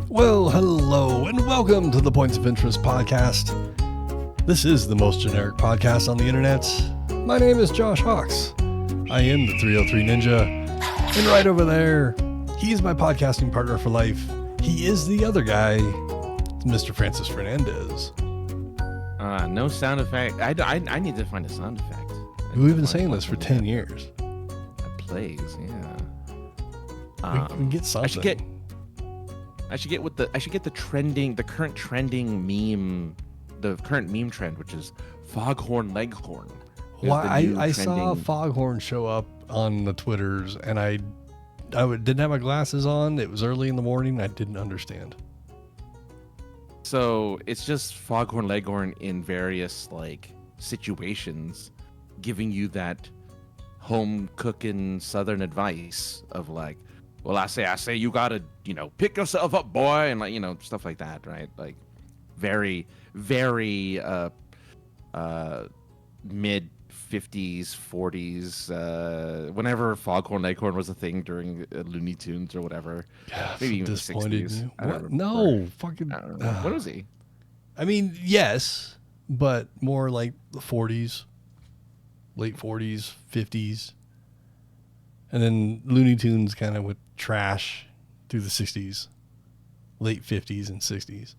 Well, hello, and welcome to the Points of Interest podcast. This is the most generic podcast on the internet. My name is Josh Hawks. I am the 303 Ninja, and right over there, he's my podcasting partner for life. He is the other guy, Mr. Francis Fernandez. No sound effect. I need to find a sound effect. We've been saying this for 10 years. That plays, yeah. We can get something. I should get the current trending meme, the current meme trend, which is foghorn leghorn. Why I saw foghorn show up on the Twitters, and I didn't have my glasses on. It was early in the morning. I didn't understand. So it's just foghorn leghorn in various situations, giving you that home cooking Southern advice of well, I say you gotta, pick yourself up, boy, and stuff like that, right? Like very, very mid 50s, 40s, whenever foghorn leghorn was a thing during Looney Tunes or whatever. Yeah, maybe even the 60s. What? No, fucking. What was he? I mean, yes, but more like the 40s, late 40s, 50s. And then Looney Tunes kind of with trash through the 60s, late 50s and 60s.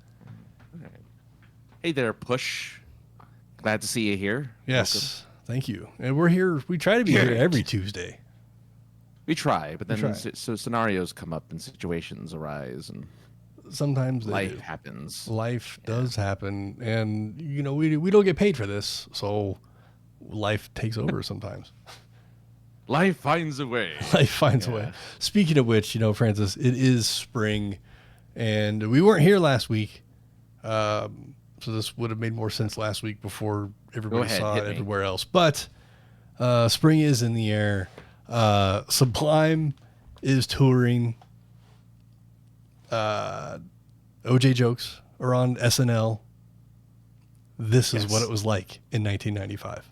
Right. Hey there, Push. Glad to see you here. Yes, welcome. Thank you. And we're here. We try to be here every Tuesday. We try, but then so scenarios come up and situations arise, and sometimes life happens. Life does happen, and we don't get paid for this, so life takes over sometimes. Life finds a way. Life finds a way. Speaking of which, Francis, it is spring, and we weren't here last week, so this would have made more sense last week before everybody saw it everywhere else. But spring is in the air. Sublime is touring. OJ jokes are on SNL. This is what it was like in 1995.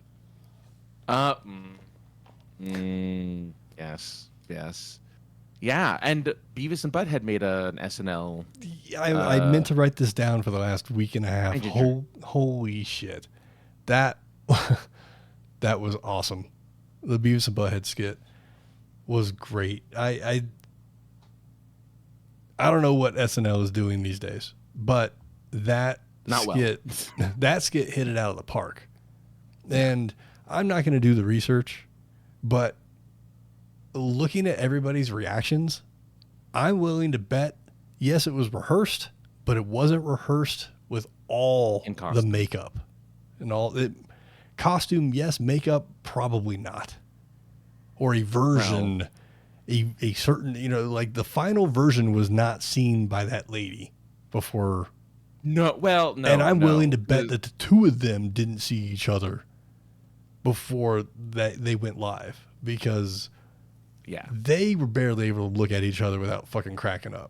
Yes. Yeah, and Beavis and Butthead made an SNL. I meant to write this down for the last week and a half. Holy shit. That was awesome. The Beavis and Butthead skit was great. I don't know what SNL is doing these days, but that skit hit it out of the park. And I'm not going to do the research, but looking at everybody's reactions, I'm willing to bet, yes, it was rehearsed, but it wasn't rehearsed with all the makeup and all it. Costume, yes. Makeup, probably not. Or a version, a certain, the final version was not seen by that lady before. No. And I'm willing to bet that the two of them didn't see each other before they went live, because they were barely able to look at each other without fucking cracking up.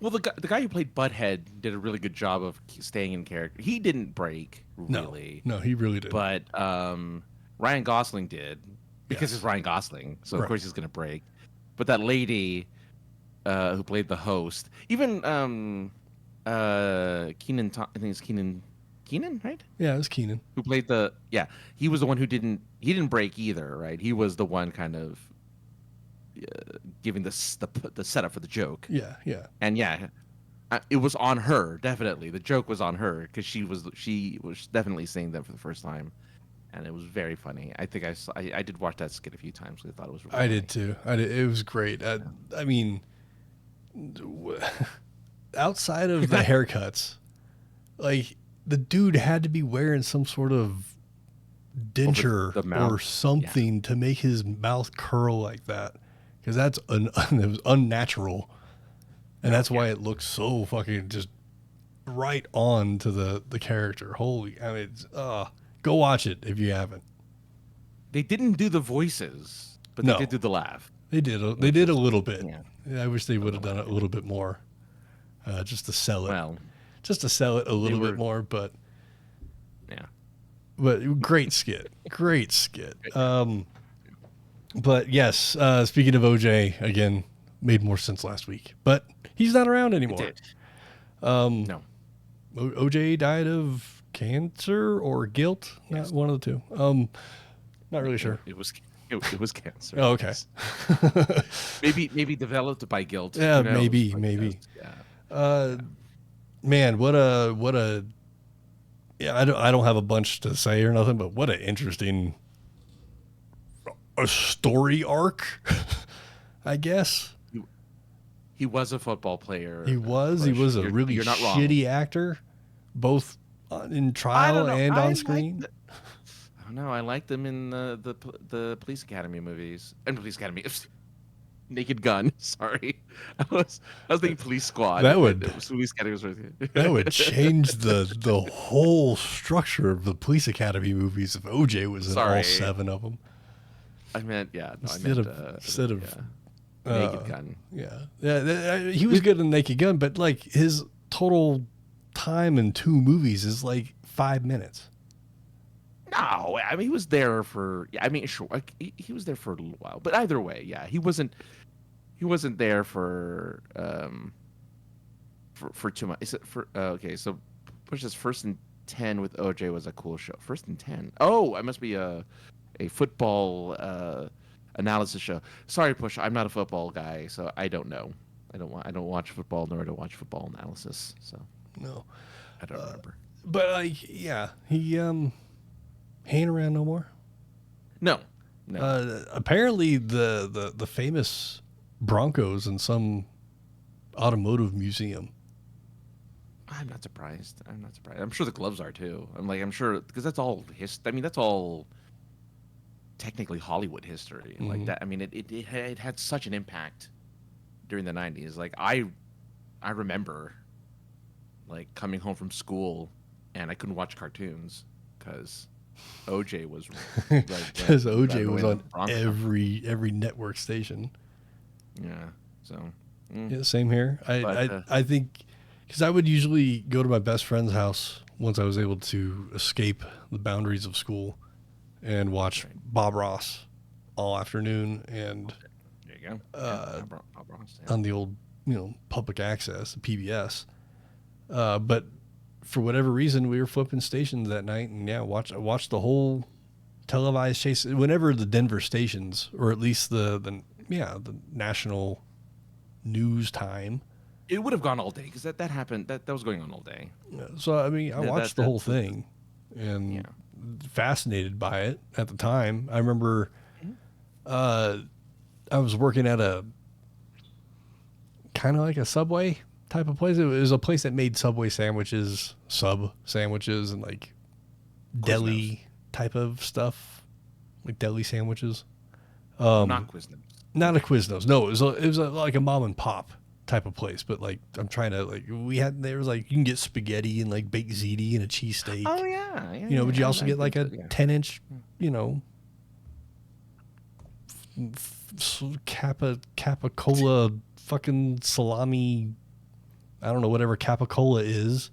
Well, the guy who played Butthead did a really good job of staying in character. He didn't break, really. No, he really didn't. But Ryan Gosling did, because it's Ryan Gosling, so of course he's going to break. But that lady who played the host, even Kenan, I think it's Kenan, right? Yeah, it was Kenan. Who played he was the one who didn't break either, right? He was the one kind of giving the setup for the joke. Yeah. And it was on her, definitely. The joke was on her, because she was definitely saying that for the first time, and it was very funny. I think I did watch that skit a few times. I thought it was really funny. Did too. It was great. I mean, outside of the haircuts, the dude had to be wearing some sort of denture or something to make his mouth curl like that, because it was unnatural, and that's why it looks so fucking just right on to the character. Go watch it if you haven't. They didn't do the voices, but they did do the laugh. They did. They did a little bit. Yeah, I wish they would have done it a little bit more, just to sell it. Well, just to sell it a little bit more, but yeah. But great skit. But yes, speaking of OJ, again, made more sense last week. But he's not around anymore. It did. No. OJ died of cancer or guilt. Yes. Not one of the two. Not really sure. It was cancer. Oh, okay. maybe developed by guilt. Yeah, maybe. Yeah. Man, what a. Yeah, I don't have a bunch to say or nothing, but what an interesting story arc, I guess. He was a football player. He was a really shitty actor, both in trial and on screen. I don't know. I liked them in the Police Academy movies and Police Academy. Naked Gun. Sorry, I was thinking Police Squad. That would Police Academy was that would change the whole structure of the Police Academy movies if OJ was in all 7 of them. I meant instead of Naked Gun. Yeah. He was good in Naked Gun, but like his total time in 2 movies is like 5 minutes. No, I mean he was there for. I mean, sure, he was there for a little while, but either way, yeah, he wasn't there for too much. Is it for okay? So, push this. First and 10 with OJ was a cool show. First and 10. Oh, I must be a football analysis show. Sorry, Push. I'm not a football guy, so I don't know. I don't watch football, nor do I watch football analysis. So no, I don't remember. But like, yeah, he ain't around no more. No. Apparently, the famous Broncos in some automotive museum. I'm not surprised. I'm sure the gloves are too. I'm sure because that's all that's all technically Hollywood history. Mm-hmm. Like that. I mean, it had such an impact during the 90s. Like I remember like coming home from school and I couldn't watch cartoons because OJ was because OJ was on every network station. Yeah. So. Yeah, same here. I think because I would usually go to my best friend's house once I was able to escape the boundaries of school and watch Bob Ross all afternoon and there you go. Bob Ross, on the old public access, the PBS. But for whatever reason, we were flipping stations that night, and watched the whole televised chase. Whenever the Denver stations, or at least the national news time, it would have gone all day because that happened. That was going on all day. So I mean, I watched the whole thing, and fascinated by it at the time. I remember, I was working at a kind of like a Subway type of place. It was a place that made Subway sandwiches, and like deli type of stuff, like deli sandwiches. Not Quiznos. Not a Quiznos. No, it was like a mom and pop type of place. But like I'm trying to there was like you can get spaghetti and like baked ziti and a cheesesteak. Oh yeah. But you also get like a 10-inch, capicola fucking salami. I don't know, whatever capicola is.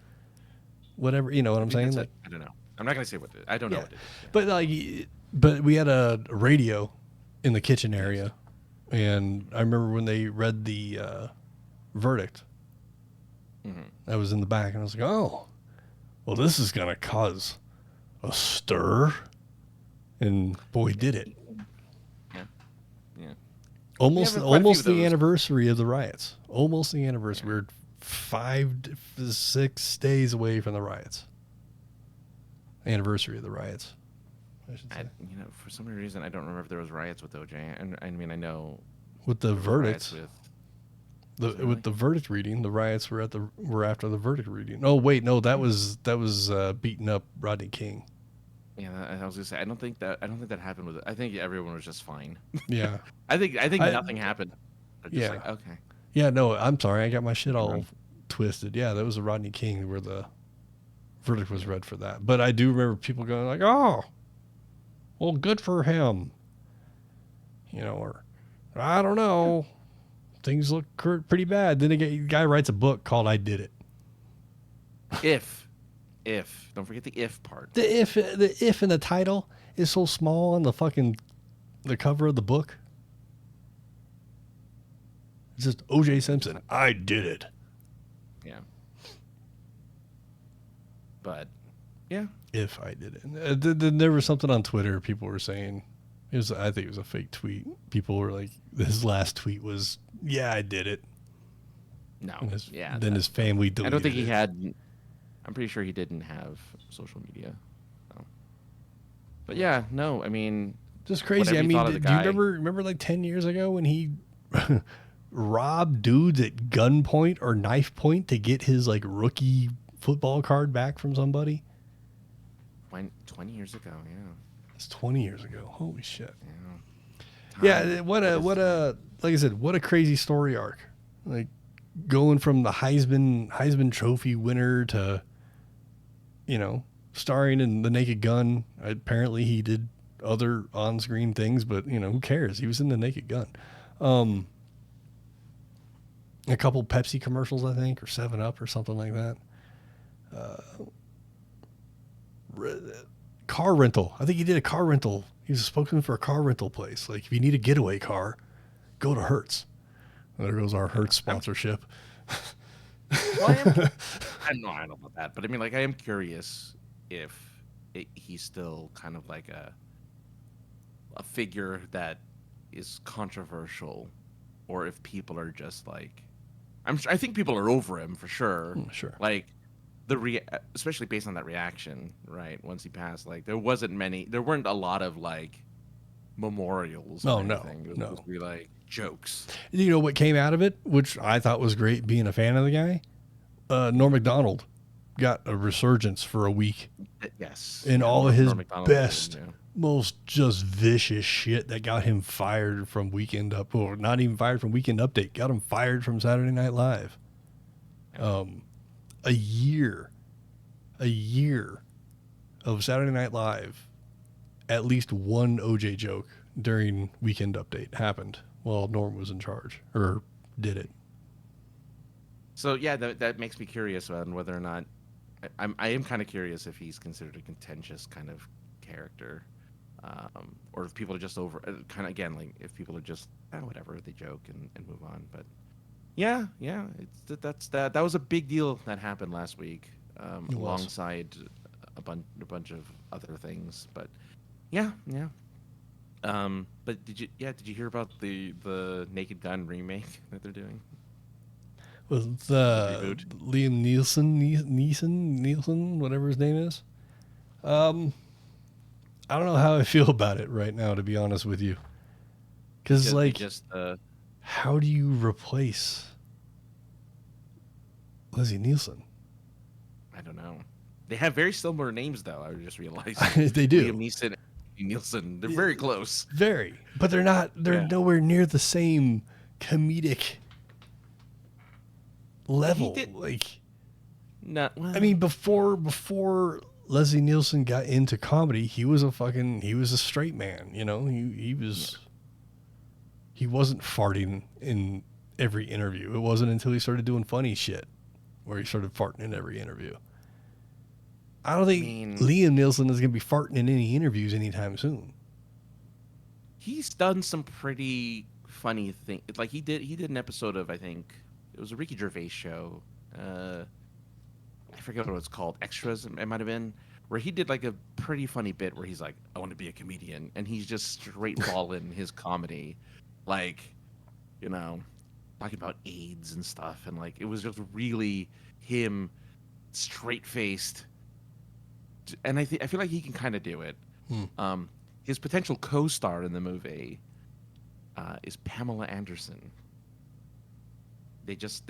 Whatever, you know what I'm saying? Like, I don't know. I'm not going to say what it is. I don't know what it is. Yeah. But we had a radio in the kitchen area. And I remember when they read the verdict. Mm-hmm. I was in the back and I was like, oh, well, this is going to cause a stir. And boy, did it. Yeah. Almost the anniversary of the riots. Almost the anniversary. Yeah. We're 5 to 6 days away from the riots. Anniversary of the riots, I should say. For some reason, I don't remember if there was riots with OJ. And I mean, I know with the verdicts. With the verdict reading, the riots were after the verdict reading. Oh wait, no, that was beating up Rodney King. Yeah, I was gonna say I don't think that happened with it. I think everyone was just fine. Yeah, I think nothing happened. Yeah. Like, okay. Yeah, no, I'm sorry, I got my shit all twisted. Yeah, that was a Rodney King where the verdict was read for that. But I do remember people going like, "Oh, well, good for him," or I don't know, things look pretty bad. Then the guy writes a book called "I Did It." If don't forget the if part. The if in the title is so small on the cover of the book. It's just O.J. Simpson. I did it. Yeah. But, yeah. If I did it. There was something on Twitter people were saying. I think it was a fake tweet. People were like, his last tweet was, yeah, I did it. No. Then his family deleted it. I don't think he had. I'm pretty sure he didn't have social media. So. But yeah, no, I mean. Just crazy. I mean, do you remember like 10 years ago when he robbed dudes at gunpoint or knife point to get his like rookie football card back from somebody? 20 years ago, yeah. It's 20 years ago. Holy shit. Yeah. Yeah, what a like I said, what a crazy story arc. Like going from the Heisman Trophy winner to, starring in The Naked Gun. Apparently he did other on-screen things, but who cares? He was in The Naked Gun. A couple Pepsi commercials, I think, or 7-Up or something like that. Car rental. I think he did a car rental. He was a spokesman for a car rental place. Like, if you need a getaway car, go to Hertz. There goes our Hertz sponsorship. Well, I don't know about that, but I mean, like, I am curious if he's still kind of like a figure that is controversial, or if people are just like, I think people are over him for sure. Sure. Like especially based on that reaction, right? Once he passed, like there weren't a lot of like memorials. Oh, no. It was supposed to be like jokes. You know what came out of it, which I thought was great being a fan of the guy? Norm Macdonald got a resurgence for a week. Yes. In all of his best, most just vicious shit that got him fired from Weekend Up, or not even fired from Weekend Update, got him fired from Saturday Night Live. A year of Saturday Night Live, at least one OJ joke during Weekend Update happened while Norm was in charge, or did it. So yeah, that makes me curious on whether or not I am kind of curious if he's considered a contentious kind of character, or if people are just over kind of, again, like if people are just whatever, they joke and move on. But yeah, that was a big deal that happened last week, alongside a bunch of other things. But yeah. But did you hear about the Naked Gun remake that they're doing? With Liam Neeson, whatever his name is. I don't know how I feel about it right now, to be honest with you. Because how do you replace Leslie Nielsen? I don't know. They have very similar names, though. I just realized they do. Liam Neeson and Nielsen. They're very close. Very, but they're not. They're nowhere near the same comedic level. I mean, before Leslie Nielsen got into comedy, he was a straight man. He wasn't farting in every interview. It wasn't until he started doing funny shit where he started farting in every interview. I don't think Liam Nielsen is going to be farting in any interviews anytime soon. He's done some pretty funny things. Like he did an episode of, I think it was a Ricky Gervais show. I forget what it's called. Extras, it might have been, where he did like a pretty funny bit where he's like, I want to be a comedian. And he's just straight balling his comedy. Like, talking about AIDS and stuff. And like, it was just really him straight faced. And I feel like he can kind of do it. His potential co-star in the movie is Pamela Anderson. They just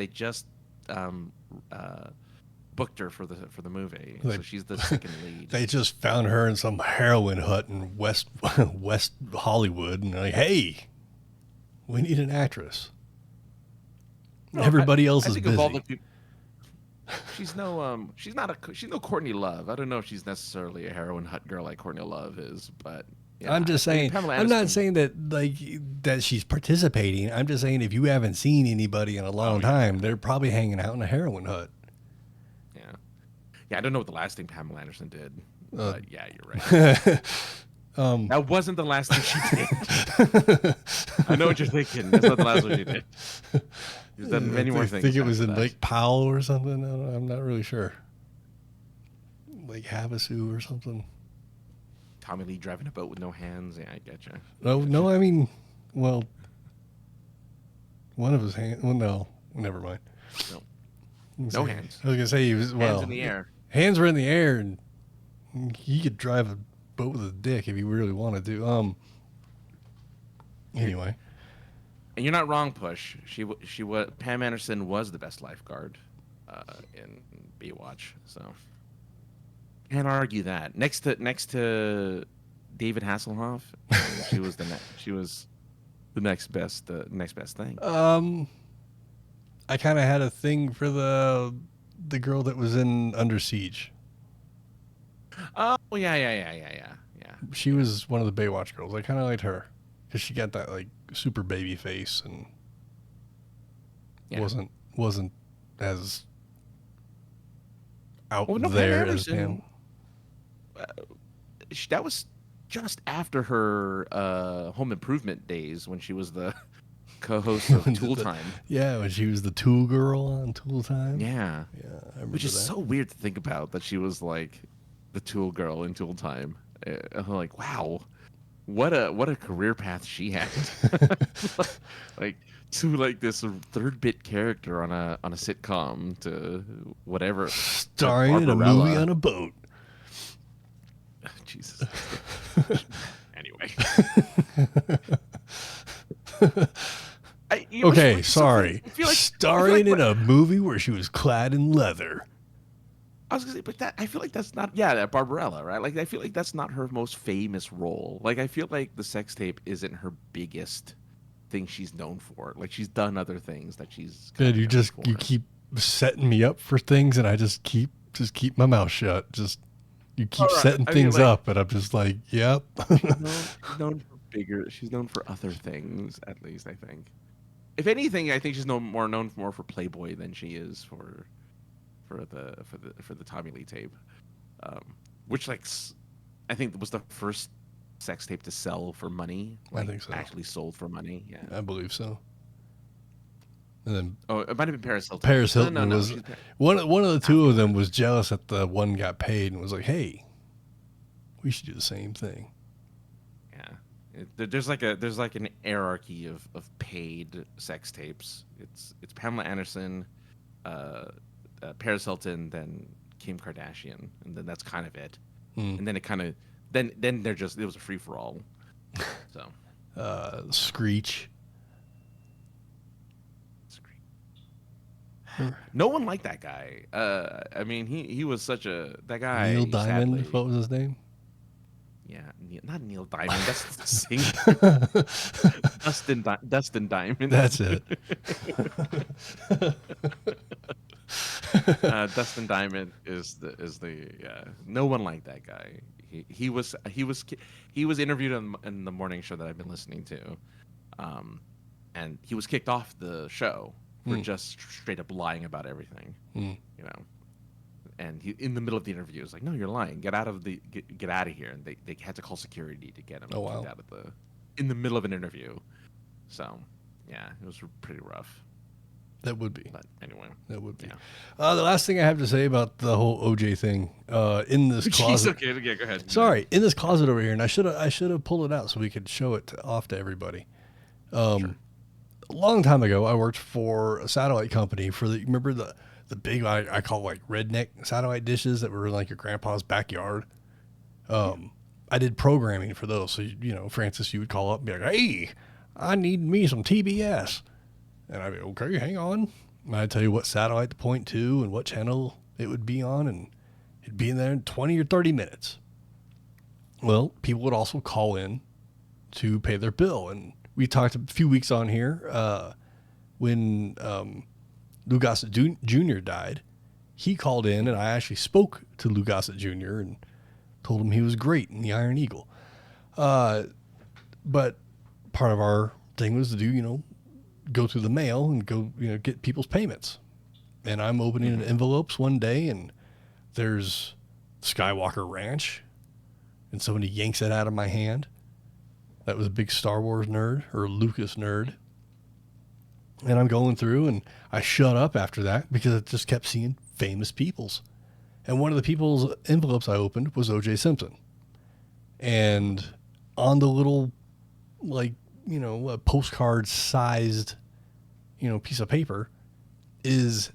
booked her for the movie, so she's the second lead. They just found her in some heroin hut in West Hollywood, and they're like, hey, we need an actress. No, everybody else is busy. She's no Courtney Love. I don't know if she's necessarily a heroin hut girl like Courtney Love is, but yeah, I'm just saying. I'm not saying that she's participating. I'm just saying if you haven't seen anybody in a long time, they're probably hanging out in a heroin hut. Yeah, I don't know what the last thing Pamela Anderson did, but yeah, you're right. That wasn't the last thing she did. I know what you're thinking. That's not the last one she did. She's done many more things. I think it was in Lake Powell or something. I'm not really sure. Lake Havasu or something. Tommy Lee driving a boat with no hands. Yeah, I get you. No, I mean, well, one of his hands. Well, no, never mind. No hands. I was gonna say he was hands in the air. Hands were in the air, and he could drive a boat with a dick if he really wanted to. Anyway. And you're not wrong, Push. Pam Anderson was the best lifeguard in Baywatch, so can't argue that. Next to David Hasselhoff, she was the next best thing. I kind of had a thing for the girl that was in Under Siege. Oh yeah. She was one of the Baywatch girls. I kind of liked her because she got that like super baby face and wasn't as out there as Pam. That was just after her Home Improvement days when she was the co-host of Tool Time. Yeah, when she was the Tool girl on Tool Time. Yeah, I remember which is that. so weird to think about that she was like the Tool girl in Tool Time. I'm like, wow, what a career path she had. like to like this third bit character on a sitcom to whatever, starring in a movie on a boat. Jesus. Anyway. Okay, sorry. Like, starring in a movie where she was clad in leather. I was gonna say, but I feel like that's not. Yeah, that Barbarella, right? Like, I feel like that's not her most famous role. Like, I feel like the sex tape isn't her biggest thing she's known for. Like, she's done other things that she's. Good, you keep setting me up for things, and I just keep my mouth shut. You keep setting things up, and I'm just like, yep. She's known for bigger. She's known for other things, at least, I think. If anything, I think she's more known for Playboy than she is for the Tommy Lee tape, which like I think was the first sex tape to sell for money. Like, I think so. Actually sold for money. Yeah, I believe so. And then it might have been Paris Hilton. Paris Hilton was one of the two of them was jealous that the one got paid and was like, "Hey, we should do the same thing." Yeah, there's like an hierarchy of paid sex tapes. It's Pamela Anderson, Paris Hilton, then Kim Kardashian, and then that's kind of it. And then it kind of then it was a free for all. So Screech. No one liked that guy. I mean, he was such that guy. Neil Diamond. Sadly, what was his name? Yeah, not Neil Diamond. That's the singer. Dustin Diamond. That's it. Dustin Diamond is the no one liked that guy. He was interviewed in the morning show that I've been listening to, and he was kicked off the show for just straight up lying about everything. You know, and he in the middle of the interview was like, "No, you're lying. Get out of here." And they had to call security to get him out of in the middle of an interview. So yeah, it was pretty rough. That would be. But anyway. That would be. Yeah. The last thing I have to say about the whole OJ thing, in this closet. Okay, go ahead. Sorry, in this closet over here, and I should have pulled it out so we could show it off to everybody. Sure. A long time ago, I worked for a satellite company remember the big, I call like redneck satellite dishes that were in like your grandpa's backyard. I did programming for those. So, Francis, you would call up and be like, "Hey, I need me some TBS." And I'd be, "Okay, hang on." And I'd tell you what satellite to point to and what channel it would be on, and it'd be in there in 20 or 30 minutes. Well, people would also call in to pay their bill. And we talked a few weeks on here when Lou Gossett Jr. died. He called in, and I actually spoke to Lou Gossett Jr. and told him he was great in the Iron Eagle. But part of our thing was to do, go through the mail and go, get people's payments. And I'm opening envelopes one day, and there's Skywalker Ranch, and somebody yanks it out of my hand. That was a big Star Wars nerd or Lucas nerd. And I'm going through, and I shut up after that because I just kept seeing famous people's. And one of the people's envelopes I opened was O.J. Simpson. And on the little, like, you know, a postcard-sized, you know, piece of paper is,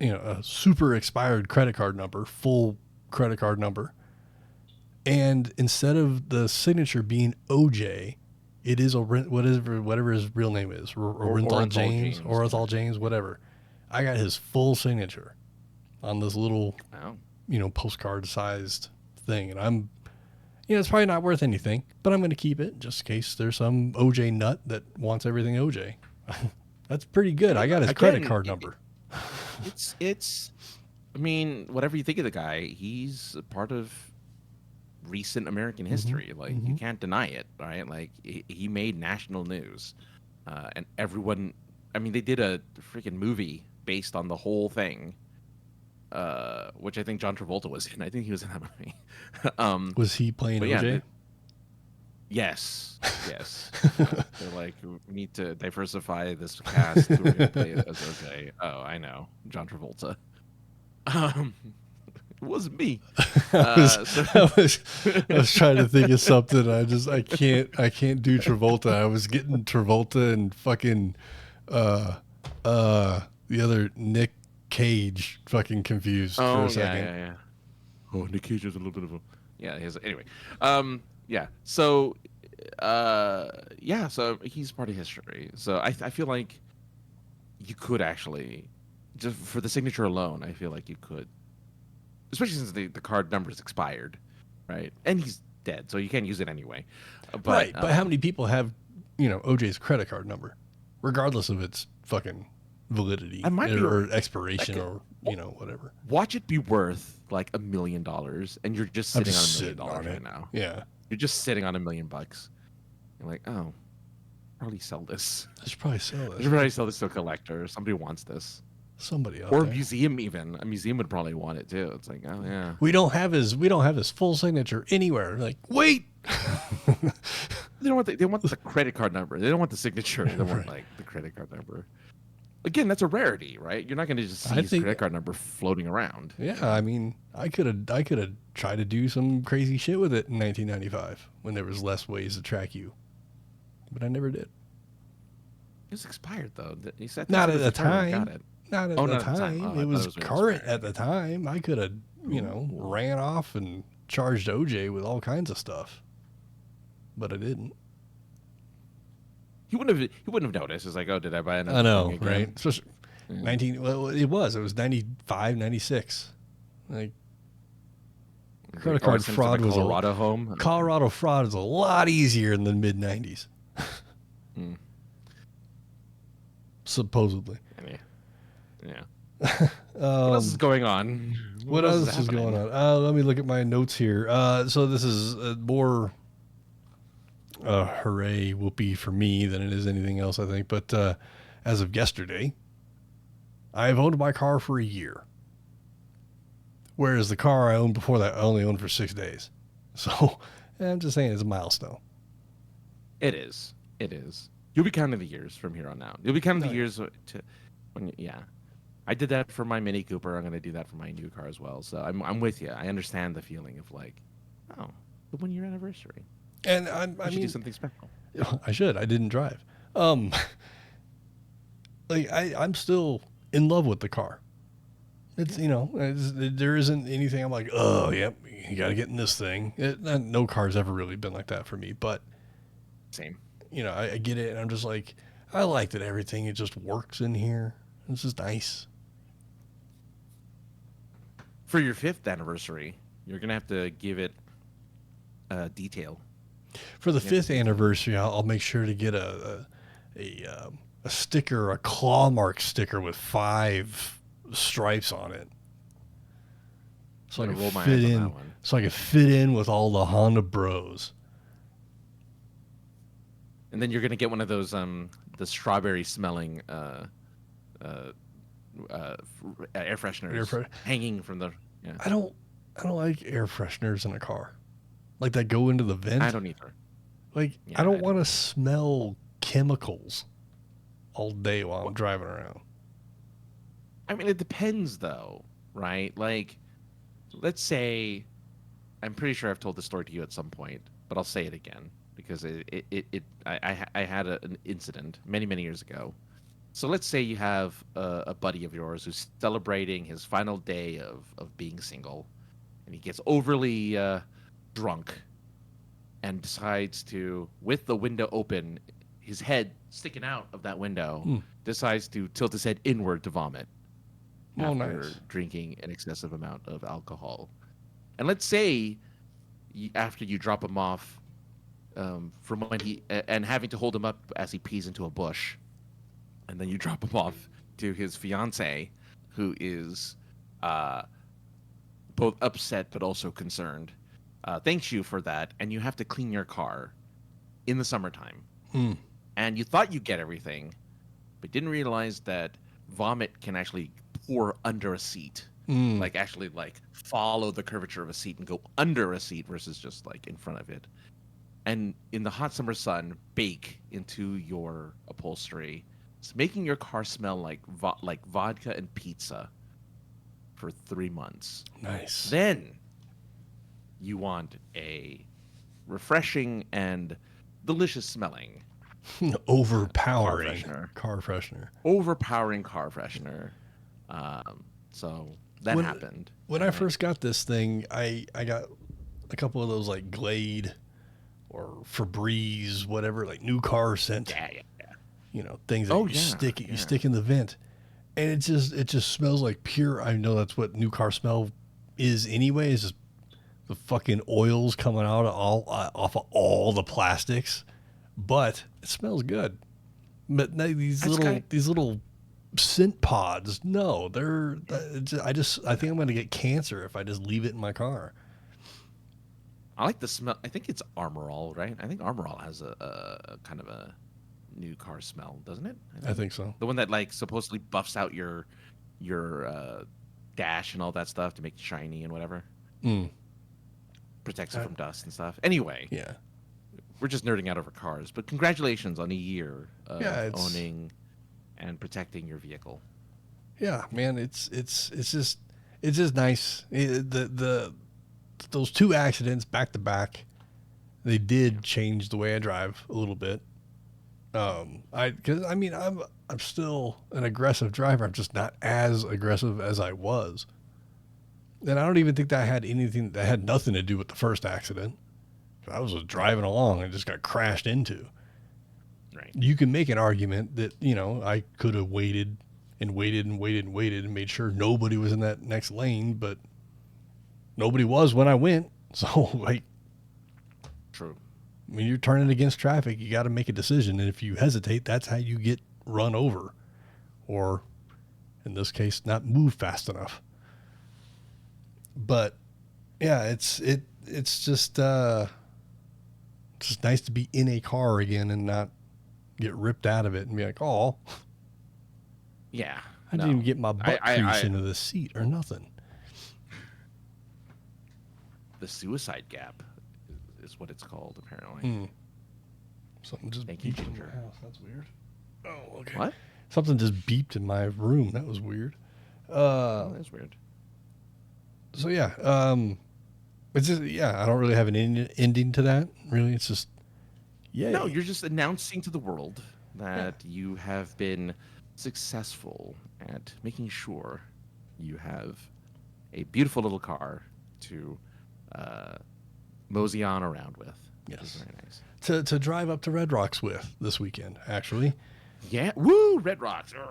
you know, a super expired credit card number, full credit card number. And instead of the signature being OJ, it is whatever his real name is, Orenthal James, whatever. I got his full signature on this little, you know, postcard-sized thing, and I'm, you know, it's probably not worth anything, but I'm going to keep it just in case there's some OJ nut that wants everything OJ. That's pretty good. I got his credit card number. It's. I mean, whatever you think of the guy, he's a part of recent American history. Like, you can't deny it, right? Like, he made national news, and everyone. I mean, they did a freaking movie based on the whole thing, which I think John Travolta was in. I think he was in that movie. Was he playing OJ? Yes. They're like, we need to diversify this cast. Who are going to play it as OJ? Oh, I know, John Travolta. It wasn't me. I was trying to think of something. I can't do Travolta. I was getting Travolta and fucking the other Nick Cage fucking confused for a second. Yeah. Oh, Nick Cage is a little bit of a anyway. So he's part of history. So I feel like you could actually, just for the signature alone, I feel like you could, especially since the card number is expired, right? And he's dead, so you can't use it anyway. But how many people have, you know, OJ's credit card number, regardless of its fucking validity or expiration or, you know, whatever. Watch it be worth like $1 million, and you're just sitting on $1 million right now. Yeah, you're just sitting on $1 million. You're like, oh, probably sell this. I should probably sell this. I should probably sell this to a collector. Somebody wants this. Somebody out or a there. museum even. A museum would probably want it too. It's like, oh yeah. We don't have his full signature anywhere. Like, wait. They want the credit card number. They don't want the signature. They want like the credit card number. Again, that's a rarity, right? You're not going to just see his credit card number floating around. Yeah, I mean, I could have tried to do some crazy shit with it in 1995 when there was less ways to track you, but I never did. It was expired though. You said not at the time. Got it. Not at the time. Oh, it was current at the time. I could have, you know, ran off and charged OJ with all kinds of stuff, but I didn't. He wouldn't have noticed. It's like, oh, did I buy another? I know, right? Especially 19. Well, it was 95, 96. Like, credit card fraud was Colorado home. Colorado fraud is a lot easier in the mid 90s. Supposedly. Yeah. What else is going on? What else is going on? Let me look at my notes here. So this is more hooray whoopee for me than it is anything else, I think. But as of yesterday, I've owned my car for a year. Whereas the car I owned before that, I only owned for 6 days. So I'm just saying it's a milestone. It is. You'll be counting the years from here on out. You'll be counting the years I did that for my Mini Cooper. I'm going to do that for my new car as well. So I'm with you. I understand the feeling of like, oh, the 1 year anniversary. And I should do something special. I should. I didn't drive. Like I'm still in love with the car. It's, you know, there isn't anything I'm like, oh, yep, you got to get in this thing. No car's ever really been like that for me. But same. You know, I get it, and I'm just like, I like that everything, it just works in here. It's just nice. For your 5th anniversary, you're going to have to give it detail. For the 5th anniversary, I'll make sure to get a sticker, a claw mark sticker with 5 stripes on it. So I can fit in. So I can fit in with all the Honda bros. And then you're gonna get one of those the strawberry smelling air fresheners hanging from the. Yeah. I don't like air fresheners in a car. like that go into the vent. I don't either. Like, I don't want to smell chemicals all day while I'm driving around. I mean, it depends, though, right? Like, let's say, I'm pretty sure I've told this story to you at some point, but I'll say it again because I had an incident many, many years ago. So let's say you have a buddy of yours who's celebrating his final day of being single, and he gets overly drunk and decides to, with the window open, his head sticking out of that window, decides to tilt his head inward to vomit after drinking an excessive amount of alcohol. And let's say after you drop him off from when and having to hold him up as he pees into a bush, and then you drop him off to his fiance, who is both upset but also concerned, thanks you for that, and you have to clean your car in the summertime. And you thought you'd get everything, but didn't realize that vomit can actually pour under a seat. Like actually like follow the curvature of a seat and go under a seat versus just like in front of it. And in the hot summer sun, bake into your upholstery. It's making your car smell like vodka and pizza for 3 months. Nice. Then you want a refreshing and delicious smelling overpowering car freshener. Overpowering car freshener. So that happened. When I first got this thing, I got a couple of those like Glade or Febreze, whatever, like new car scent. Yeah. You know, things that you stick in the vent, and it just smells like pure. I know that's what new car smell is anyway. Is just the fucking oils coming out of off of all the plastics, but it smells good. But these little scent pods, no, I think I'm gonna get cancer if I just leave it in my car. I like the smell. I think it's Armor All, right? I think Armor All has a kind of a new car smell, doesn't it? I think so. The one that like supposedly buffs out your dash and all that stuff to make it shiny and whatever. Protects it from dust and stuff. Anyway, yeah, we're just nerding out over cars, but congratulations on a year of owning and protecting your vehicle. Yeah, man, it's just nice. Those two accidents back to back, they did change the way I drive a little bit. I'm still an aggressive driver. I'm just not as aggressive as I was. And I don't even think that had nothing to do with the first accident. I was just driving along and just got crashed into. Right. You can make an argument that, I could have waited and made sure nobody was in that next lane, but nobody was when I went. So, like, true. When you're turning against traffic, you got to make a decision. And if you hesitate, that's how you get run over. Or, in this case, not move fast enough. But, yeah, it's just nice to be in a car again and not get ripped out of it and be like, oh. Yeah. I didn't even get my butt crease into the seat or nothing. The suicide gap is what it's called, apparently. Something just beeped in my house. That's weird. Oh, okay. What? Something just beeped in my room. That was weird. That's weird. So, yeah. It's just, I don't really have an ending to that. Really, it's just, yay. No, you're just announcing to the world that you have been successful at making sure you have a beautiful little car to mosey on around with. Yes. Very nice. To drive up to Red Rocks with this weekend, actually. Yeah. Woo! Red Rocks. Red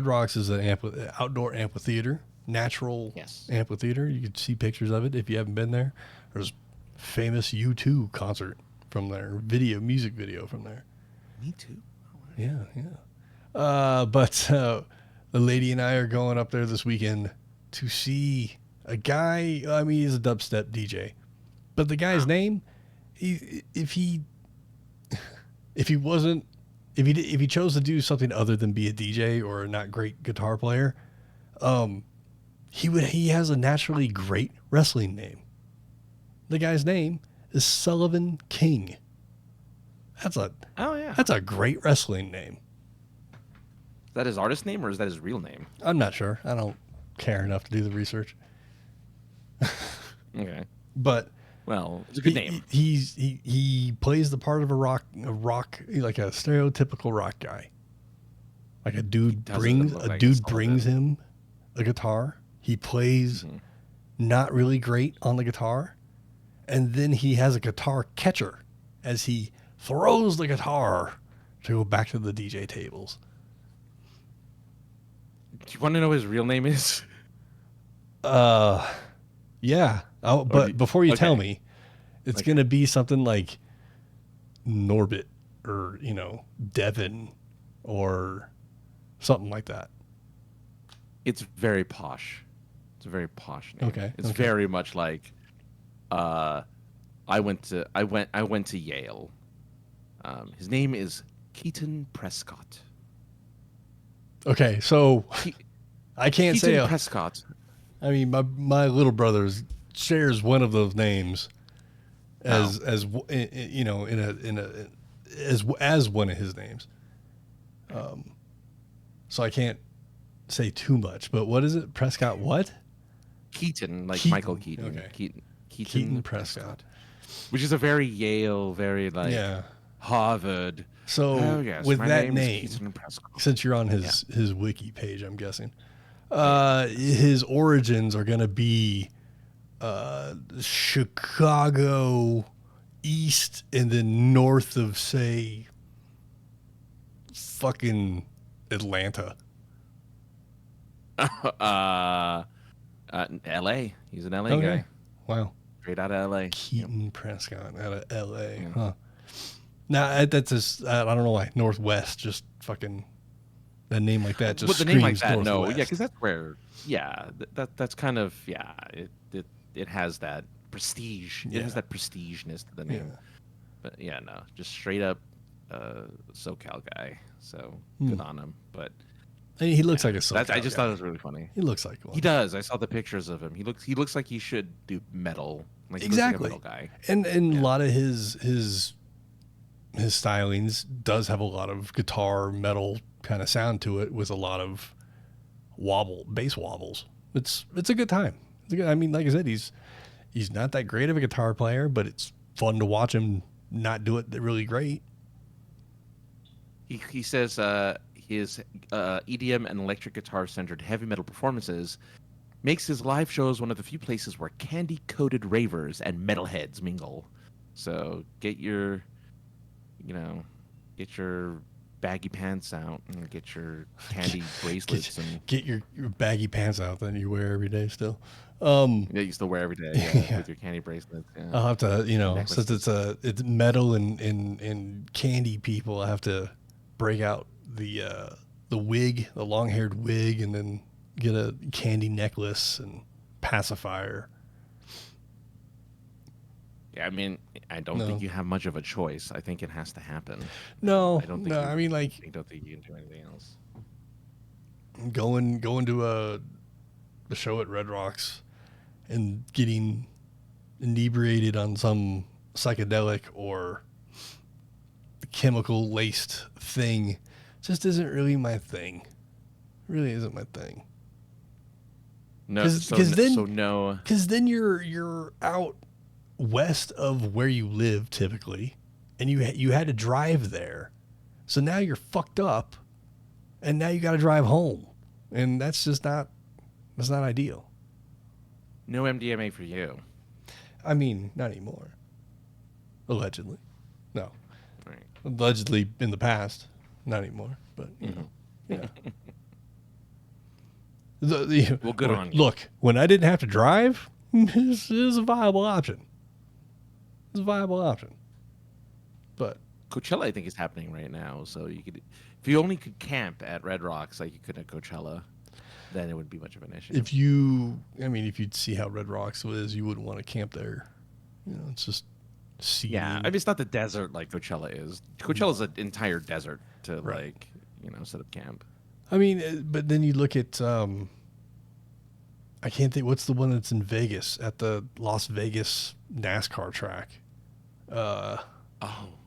Rocks is an outdoor amphitheater, natural amphitheater. You can see pictures of it if you haven't been there. There's famous U2 concert from there, music video from there. Me too. Yeah. But the lady and I are going up there this weekend to see a guy. I mean, he's a dubstep DJ, but the guy's name, if he chose to do something other than be a DJ or a not great guitar player, he has a naturally great wrestling name. The guy's name is Sullivan King. That's a great wrestling name. Is that his artist name or is that his real name? I'm not sure. I don't care enough to do the research. Okay. But well, it's a good name. He plays the part of a rock like a stereotypical rock guy. Like a dude brings him a guitar. He plays not really great on the guitar, and then he has a guitar catcher as he throws the guitar to go back to the DJ tables. Do you want to know what his real name is? Yeah. But before you tell me, it's going to be something like Norbit or, Devin or something like that. It's very posh. It's a very posh name. Okay. It's very much like I went to Yale. His name is Keaton Prescott. Okay, so I can't say Keaton Prescott. I mean, my little brother shares one of those names as one of his names. So I can't say too much. But what is it? Prescott what? Keaton, like Keaton. Michael Keaton. Okay. Keaton Prescott. Which is a very Yale, very Harvard. So with that name, since you're on his wiki page, I'm guessing, his origins are going to be Chicago east and then north of, say, fucking Atlanta. L.A. He's an L.A. guy. Wow. Straight out of L.A. Keaton Prescott out of L.A. Yeah. Huh. Now that's just I don't know why Northwest just fucking a name like that just. But the name like that, Northwest. because that's where that's kind of it has that prestige. It has that prestigeness to the name. Yeah. But just straight up SoCal guy. So good on him. But and he looks like a SoCal I just guy. thought it was really funny. He looks like one. He does. I saw the pictures of him. He looks like he should do metal. Like exactly. He looks like a metal guy. And a lot of his stylings does have a lot of guitar metal kind of sound to it with a lot of bass wobbles. It's a good time. I mean, like I said, he's not that great of a guitar player, but it's fun to watch him not do it really great. He says his EDM and electric guitar centered heavy metal performances makes his live shows one of the few places where candy coated ravers and metalheads mingle. So get your baggy pants out and get your candy bracelets and get your baggy pants out that you wear every day still. You still wear every day with your candy bracelets. Yeah. I'll have to, since it's metal and candy people, I have to break out the wig, the long-haired wig, and then get a candy necklace and pacifier. Yeah, I mean, I don't think you have much of a choice. I think it has to happen. No, I don't think I mean, like, I don't think you can do anything else. Going to a show at Red Rocks and getting inebriated on some psychedelic or chemical laced thing just isn't really my thing. It really isn't my thing. No, because then you're out west of where you live typically, and you had to drive there, so now you're fucked up, and now you got to drive home, and that's not ideal. No MDMA for you. I mean, not anymore. Allegedly, no. Right. Allegedly in the past, not anymore. But yeah. Well, good on you. Look, when I didn't have to drive, this is a viable option. It's a viable option. But Coachella, I think, is happening right now. So you could, if you only could camp at Red Rocks like you could at Coachella, then it wouldn't be much of an issue. if you'd see how Red Rocks was, you wouldn't want to camp there. It's just sea. Yeah, I mean, it's not the desert like Coachella is. Coachella's an entire desert to set up camp. I mean, but then you look at, I can't think. What's the one that's in Vegas at the Las Vegas NASCAR track? Oh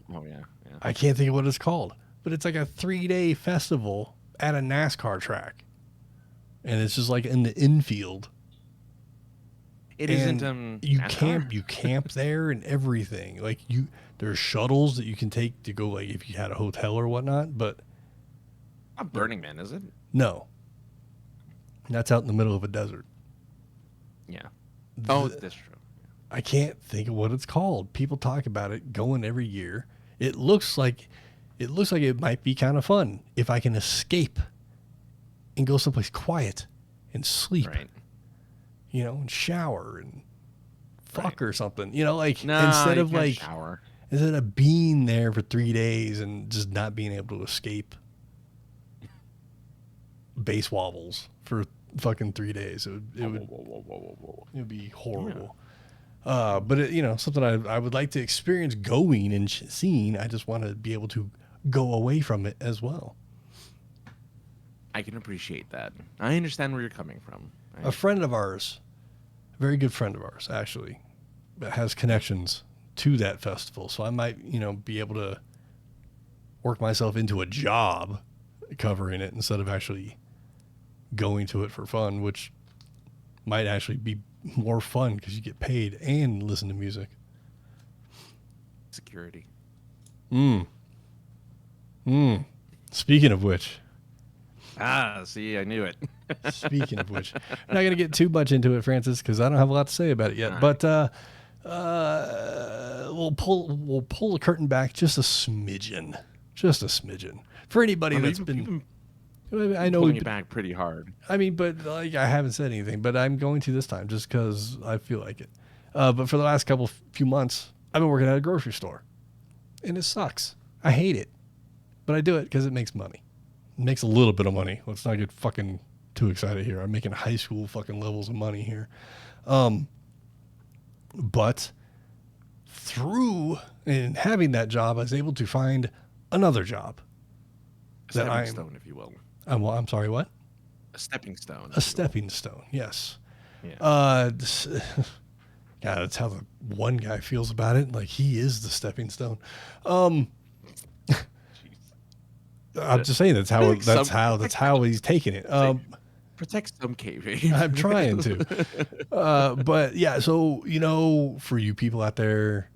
yeah. I can't think of what it's called, but it's like a 3-day festival at a NASCAR track, and it's just like in the infield. It isn't. You NASCAR? camp there and everything. Like there's shuttles that you can take to go, like if you had a hotel or whatnot. But Not Burning Man, is it? no, that's out in the middle of a desert. Yeah. Oh, that's true. I can't think of what it's called. People talk about it going every year. It looks like it might be kind of fun if I can escape and go someplace quiet and sleep. Right. You know, and shower and fuck or something. You know, like No, instead you of can't like shower. instead of being there for 3 days and just not being able to escape base wobbles for fucking 3 days. It would be horrible. Yeah. But it, you know, something I would like to experience going and seeing. I just want to be able to go away from it as well. I can appreciate that. I understand where you're coming from. A friend of ours, a very good friend of ours, actually, has connections to that festival. So I might, you know, be able to work myself into a job covering it instead of actually going to it for fun, which might actually be more fun because you get paid and listen to music. Security. Speaking of which. See, I knew it. Speaking of which, I'm not going to get too much into it, Francis, because I don't have a lot to say about it yet. But we'll pull the curtain back just a smidgen, for anybody that's been. I know pulling you back pretty hard. I mean, but like I haven't said anything, but I'm going to this time just because I feel like it. But for the last few months, I've been working at a grocery store, and it sucks. I hate it, but I do it because it makes money. It makes a little bit of money. Let's not get fucking too excited here. I'm making high school fucking levels of money here. But through having that job, I was able to find another job. A stepping stone, if you will. I'm sorry, what? A stepping stone. A stepping stone, yes. Yeah. God, that's how the one guy feels about it. Like he is the stepping stone. I'm just saying that's how he's taking it. Protect some cave. I'm trying to. But yeah, so you know, for you people out there,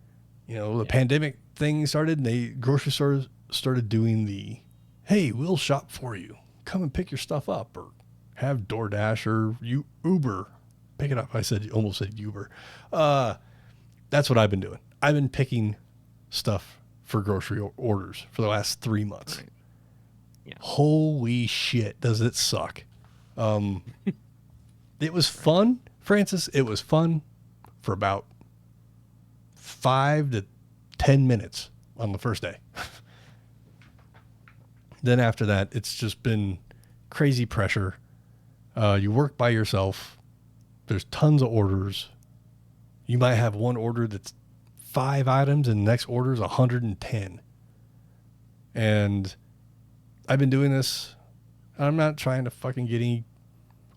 you know, the pandemic thing started, and grocery stores started doing the, hey, we'll shop for you. Come and pick your stuff up, or have DoorDash or Uber pick it up. I almost said Uber. That's what I've been doing. I've been picking stuff for grocery orders for the last 3 months. Right. Yeah. Holy shit, does it suck? It was fun, Francis. It was fun for about 5 to 10 minutes on the first day. Then after that, it's just been crazy pressure. You work by yourself. There's tons of orders. You might have one order that's 5 items and the next order is 110. And I've been doing this. I'm not trying to fucking get any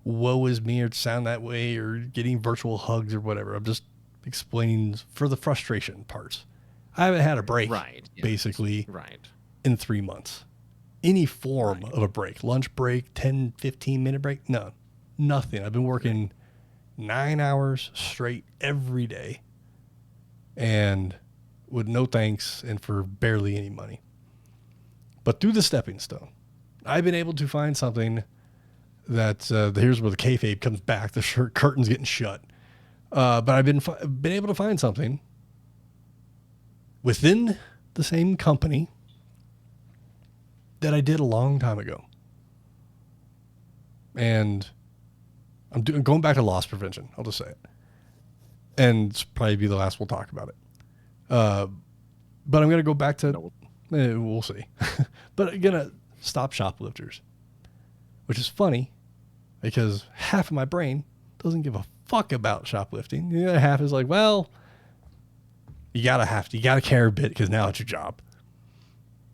woe is me or sound that way or getting virtual hugs or whatever. I'm just explaining for the frustration parts. I haven't had a break, basically, in 3 months. Any form of a break, lunch break, 10, 15-minute break, no, nothing. I've been working 9 hours straight every day and with no thanks and for barely any money. But through the stepping stone, I've been able to find something that here's where the kayfabe comes back. The curtain's getting shut. But I've been able to find something within the same company that I did a long time ago. And I'm going back to loss prevention. I'll just say it. And it's probably be the last we'll talk about it. But I'm going to go back to, we'll see. But I'm going to stop shoplifters, which is funny because half of my brain doesn't give a fuck about shoplifting. The other half is like, well, you gotta care a bit because now it's your job.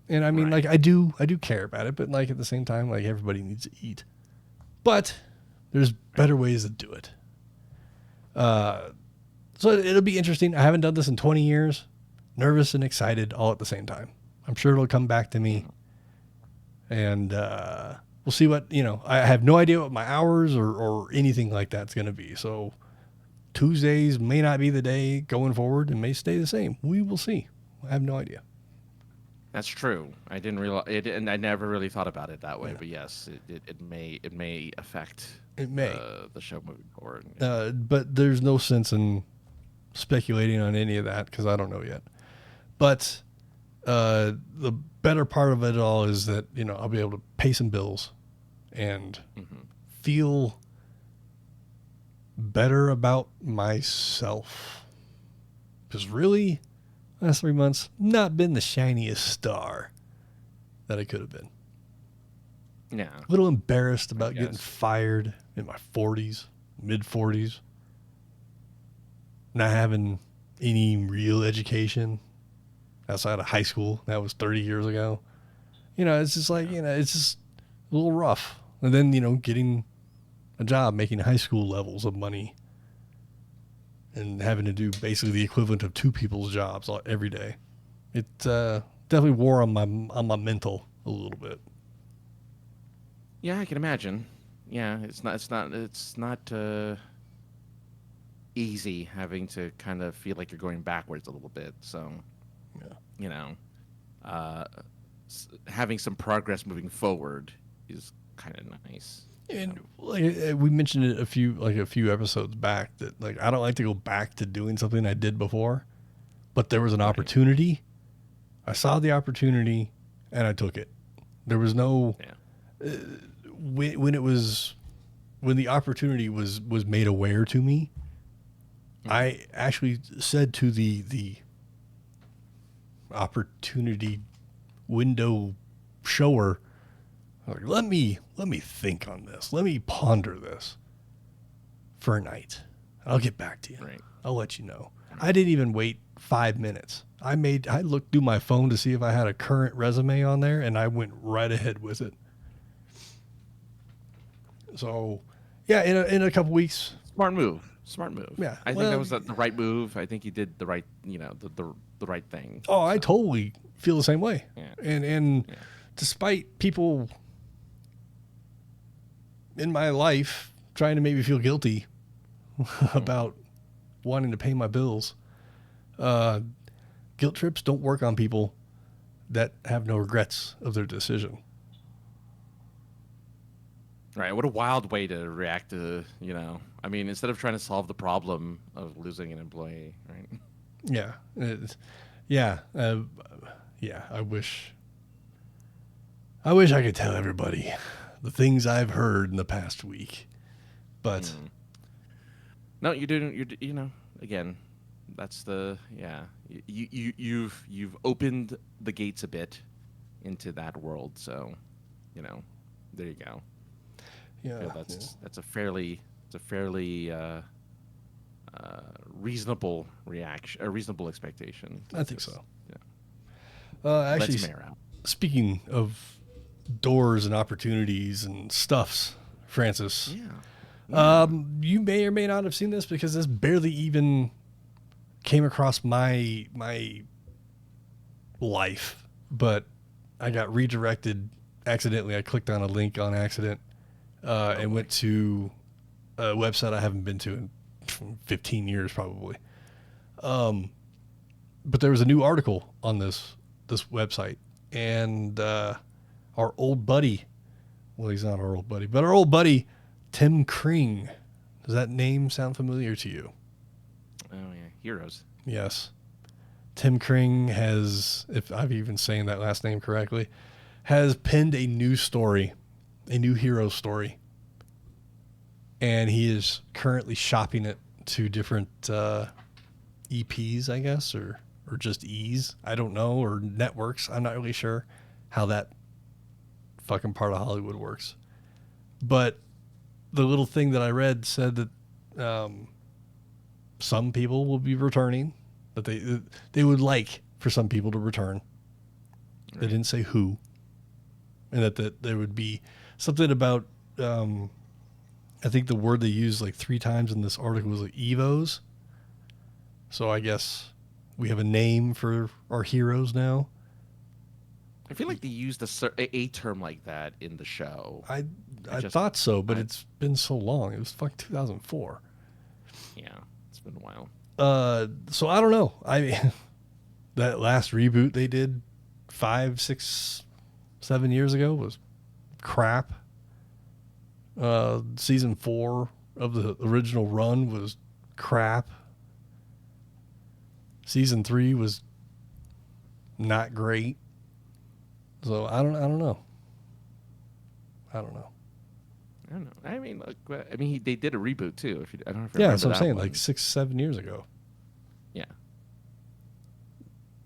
And I mean, like, I do care about it, but like at the same time, like everybody needs to eat. But there's better ways to do it. So it'll be interesting. I haven't done this in 20 years. Nervous and excited all at the same time. I'm sure it'll come back to me. And we'll see what, I have no idea what my hours or anything like that's going to be. So Tuesdays may not be the day going forward and may stay the same. We will see. I have no idea. That's true. I didn't realize it, and I never really thought about it that way. Yeah. But yes, it may affect the show moving forward. But there's no sense in speculating on any of that because I don't know yet. But the better part of it all is that I'll be able to pay some bills and feel better about myself. Because really, last 3 months, not been the shiniest star that I could have been. Yeah. A little embarrassed about getting fired in my 40s, mid 40s. Not having any real education outside of high school. That was 30 years ago. It's just like, it's just a little rough. And then, getting a job, making high school levels of money and having to do basically the equivalent of two people's jobs every day. It definitely wore on my mental a little bit. Yeah, I can imagine. Yeah, it's not easy having to kind of feel like you're going backwards a little bit. So, having some progress moving forward is kind of nice. And like we mentioned it a few episodes back that like I don't like to go back to doing something I did before, but there was an opportunity. I saw the opportunity and I took it. There was no when the opportunity was made aware to me. I actually said to the opportunity window shower, like, let me think on this. Let me ponder this for a night. I'll get back to you. Right. I'll let you know. I didn't even wait 5 minutes. I looked through my phone to see if I had a current resume on there, and I went right ahead with it. So, yeah, in a couple weeks. Smart move. Yeah, I think that was the right move. I think you did the right, the right thing. Oh, so. I totally feel the same way. Yeah. And despite people in my life trying to make me feel guilty about wanting to pay my bills, guilt trips don't work on people that have no regrets of their decision. Right. What a wild way to react to, I mean, instead of trying to solve the problem of losing an employee, right? Yeah. I wish I could tell everybody the things I've heard in the past week, but no, you didn't. Again, that's you've opened the gates a bit into that world. So, there you go. Yeah, that's a fairly reasonable reaction, a reasonable expectation. I think so. Yeah. Actually, let's mayor out. Speaking of doors and opportunities and stuffs, Francis. Yeah. You may or may not have seen this because this barely even came across my life, but I got redirected accidentally. I clicked on a link on accident. And went to a website I haven't been to in 15 years probably. But there was a new article on this website, and our old buddy, well, he's not our old buddy, but our old buddy, Tim Kring. Does that name sound familiar to you? Oh, yeah. Heroes. Yes. Tim Kring has, if I'm even saying that last name correctly, has penned a new story. A new hero story, and he is currently shopping it to different EPs, I guess, or just E's, I don't know, or networks. I'm not really sure how that fucking part of Hollywood works. But the little thing that I read said that some people will be returning, that they would like for some people to return. Right. They didn't say who, and that there would be something about I think the word they used like 3 times in this article was like Evos. So I guess we have a name for our heroes now. I feel like they used a term like that in the show. I thought so, but it's been so long. It was fucking 2004. Yeah, it's been a while. So I don't know. I mean, that last reboot they did 5, 6, 7 years ago was crap. Season 4 of the original run was crap. Season 3 was not great. So I don't know. I don't know. I mean, look, they did a reboot too. I don't know if yeah, that's what I'm saying. One. Like 6, 7 years ago. Yeah.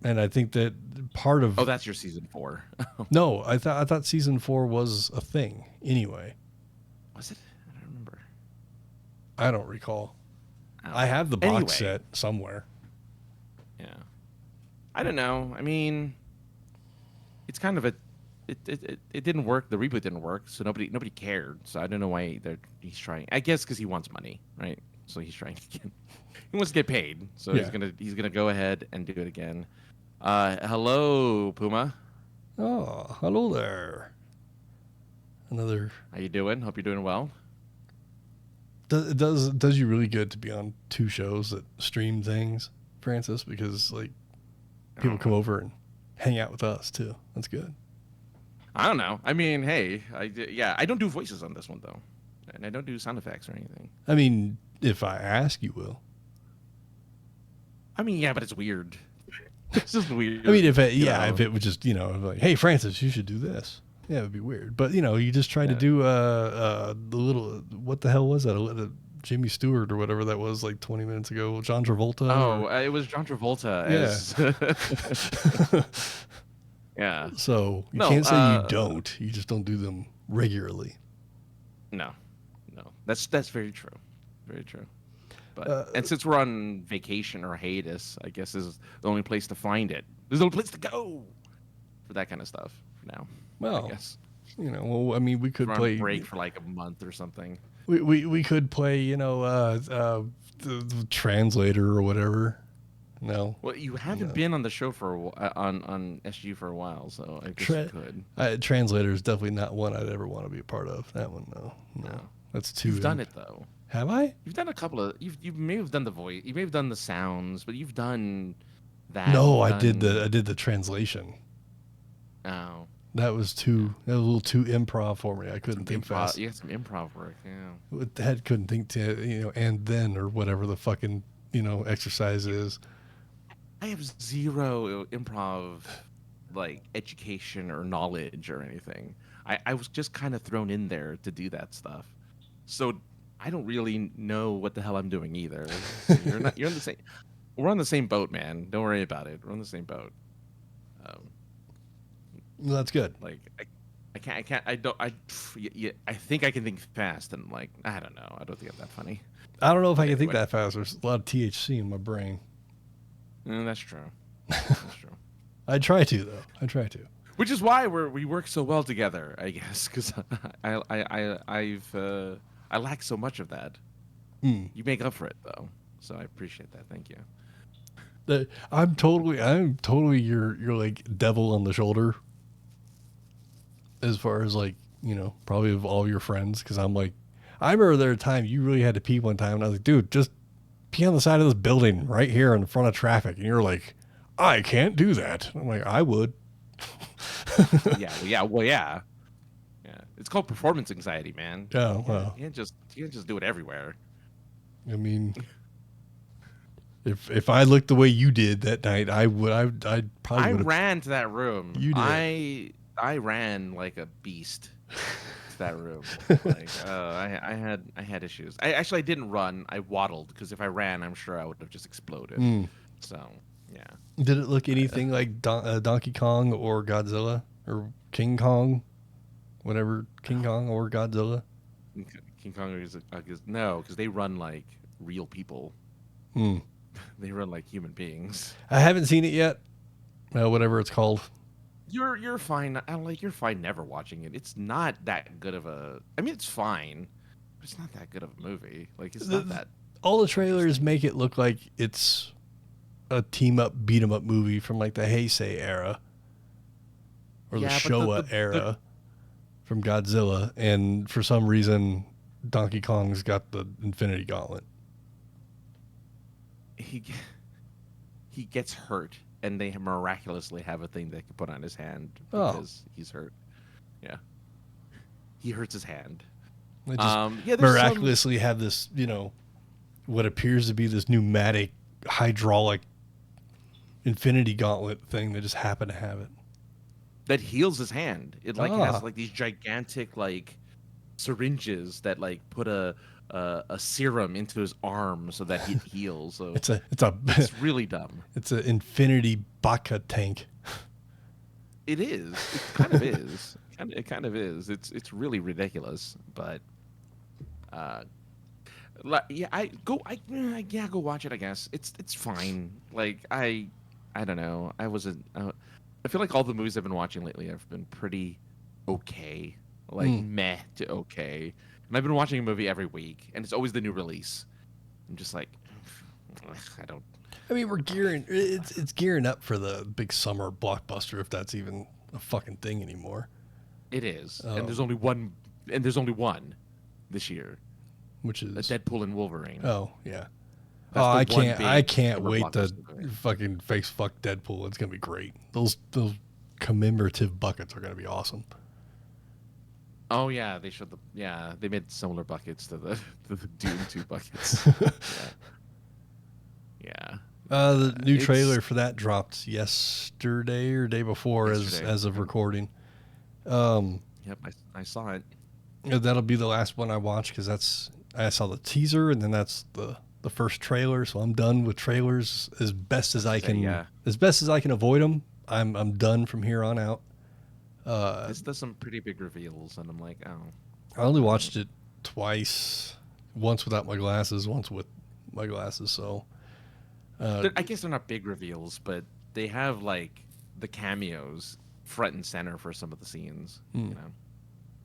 And I think that part of that's your season 4. No, I thought season 4 was a thing anyway. Was it? I don't remember. I don't recall. I have the box set somewhere. Yeah. I don't know. I mean, it's kind of it didn't work. The reboot didn't work, so nobody cared. So I don't know why he's trying. I guess because he wants money, right? So he's trying again. He wants to get paid, so he's gonna go ahead and do it again. Hello, Puma. Oh, hello there. Another. How you doing? Hope you're doing well. It does you really good to be on 2 shows that stream things, Francis, because like people come over and hang out with us too. That's good. I don't know. I mean, hey, I don't do voices on this one though, and I don't do sound effects or anything. I mean, if I ask, you will. I mean, yeah, but it's weird. It's just weird. I mean, if it was just like, hey, Francis, you should do this. Yeah, it would be weird. But you just try to do the little, what the hell was that? Jimmy Stewart or whatever that was like 20 minutes ago. John Travolta. Oh, it was John Travolta. Yeah. Yeah. So you can't say you don't. You just don't do them regularly. No. That's very true. Very true. But and since we're on vacation or hiatus, I guess this is the only place to find it. There's no place to go for that kind of stuff for now. Well, I guess. I mean, we could play break for like a month or something. We could play, the translator or whatever. No. Well, you haven't been on the show on SG for a while, so I guess you could. Translator is definitely not one I'd ever want to be a part of. That one, no. That's too. You've done it though. Have I? You've done a couple of. You may have done the voice. You may have done the sounds, but you've done that. No, I did the translation. Oh. That was a little too improv for me. I couldn't think fast. You had some improv work, yeah. The head couldn't think to, and then or whatever the fucking, exercise is. I have zero improv, like, education or knowledge or anything. I was just kind of thrown in there to do that stuff. So I don't really know what the hell I'm doing either. You're in the same. We're on the same boat, man. Don't worry about it. We're on the same boat. Well, that's good. Like I think I can think fast, and like I don't know. I don't think I'm that funny. I don't know if I can think that fast. There's a lot of THC in my brain. That's true. That's true. I try to though. I try to. Which is why we work so well together, I guess, because I lack so much of that. You make up for it though, so I appreciate that. Thank you. I'm totally your like devil on the shoulder. As far as like, probably of all your friends, because I'm like, I remember there a time you really had to pee one time, and I was like, dude, just pee on the side of this building right here in front of traffic, and you're like, I can't do that. I'm like, I would. Yeah. It's called performance anxiety, man. Oh, well. You can't just do it everywhere. I mean, if I looked the way you did that night, I'd probably. I ran to that room. You did. I ran like a beast to that room. Like, I had issues. I didn't run. I waddled because if I ran, I'm sure I would have just exploded. So yeah. Did it look anything like Donkey Kong or Godzilla or King Kong, whatever King Kong or Godzilla? King Kong is no, because they run like real people. They run like human beings. I haven't seen it yet. Whatever it's called. You're fine. You're fine never watching it. It's not that good of a. I mean, it's fine, It's not that good of a movie. Like, it's not that. All the trailers make it look like it's a team up, beat 'em up movie from like the Heisei era or the Showa era from Godzilla, and for some reason, Donkey Kong's got the Infinity Gauntlet. He gets hurt, and they miraculously have a thing they can put on his hand because he's hurt. Yeah, he hurts his hand. They just miraculously have this, what appears to be this pneumatic hydraulic Infinity Gauntlet thing. They just happen to have it. That heals his hand. It has like these gigantic like syringes that like put a serum into his arm so that he heals. So it's really dumb. It's an Infinity Baka tank. It is. It kind of is. It kind of is. It's really ridiculous, but go watch it. I guess it's fine. Like I don't know. I feel like all the movies I've been watching lately have been pretty okay, like meh to okay. And I've been watching a movie every week, and it's always the new release. I'm just like, I don't. I mean, it's gearing up for the big summer blockbuster, if that's even a fucking thing anymore. It is, and there's only one, this year, which is Deadpool and Wolverine. Oh yeah. I can't wait to fucking face fuck Deadpool. It's gonna be great. Those commemorative buckets are gonna be awesome. Oh yeah, they made similar buckets to the Doom 2 buckets. Yeah. The new trailer for that dropped yesterday or day before as of recording. Yep, I saw it. That'll be the last one I watch because I saw the teaser and then that's the first trailer. So I'm done with trailers as best as I can. Yeah. As best as I can avoid them. I'm done from here on out. This does some pretty big reveals, and I'm like, oh. I only watched it twice. Once without my glasses, once with my glasses. So. I guess they're not big reveals, but they have like the cameos front and center for some of the scenes. You know,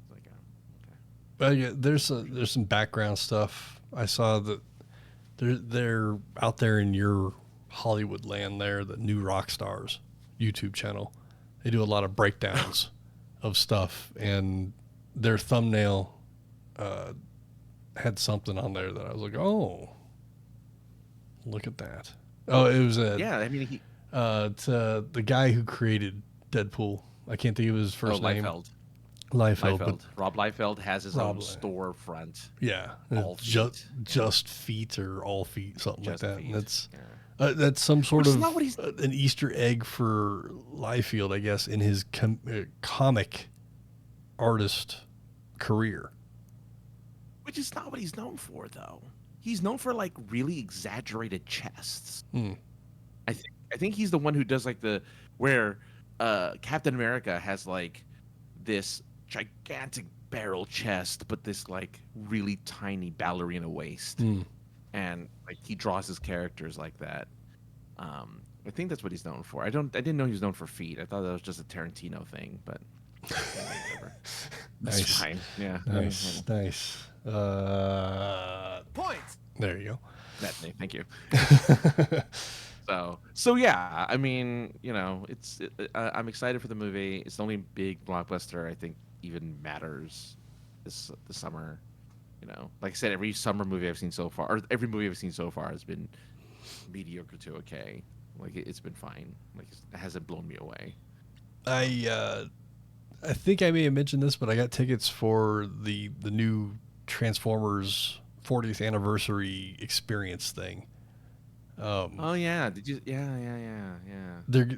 it's like, okay. Well, yeah, there's some background stuff. I saw that they're out there in your Hollywood land. There, the New Rock Stars YouTube channel. They do a lot of breakdowns of stuff, and their thumbnail had something on there that I was like, oh, look at that. Oh, it was the guy who created Deadpool. I can't think of his first name. Liefeld. Rob Liefeld has his own storefront. Yeah, just feet or all feet, something just like that. Feet. And that's some sort of an Easter egg for Liefeld, I guess, in his comic artist career. Which is not what he's known for, though. He's known for like really exaggerated chests. I think he's the one who does like where Captain America has like this gigantic barrel chest, but this like really tiny ballerina waist, and like he draws his characters like that. I think that's what he's known for. I didn't know he was known for feet. I thought that was just a Tarantino thing, but whatever. That's fine. Yeah. Nice. Points. There you go. Thank you. So yeah, I mean, I'm excited for the movie. It's the only big blockbuster I think even matters this summer. Like I said, every summer movie I've seen so far, or every movie I've seen so far, has been mediocre to okay. Like it's been fine. Like it hasn't blown me away. I think I may have mentioned this, but I got tickets for the new Transformers 40th anniversary experience thing. Oh yeah, did you? Yeah.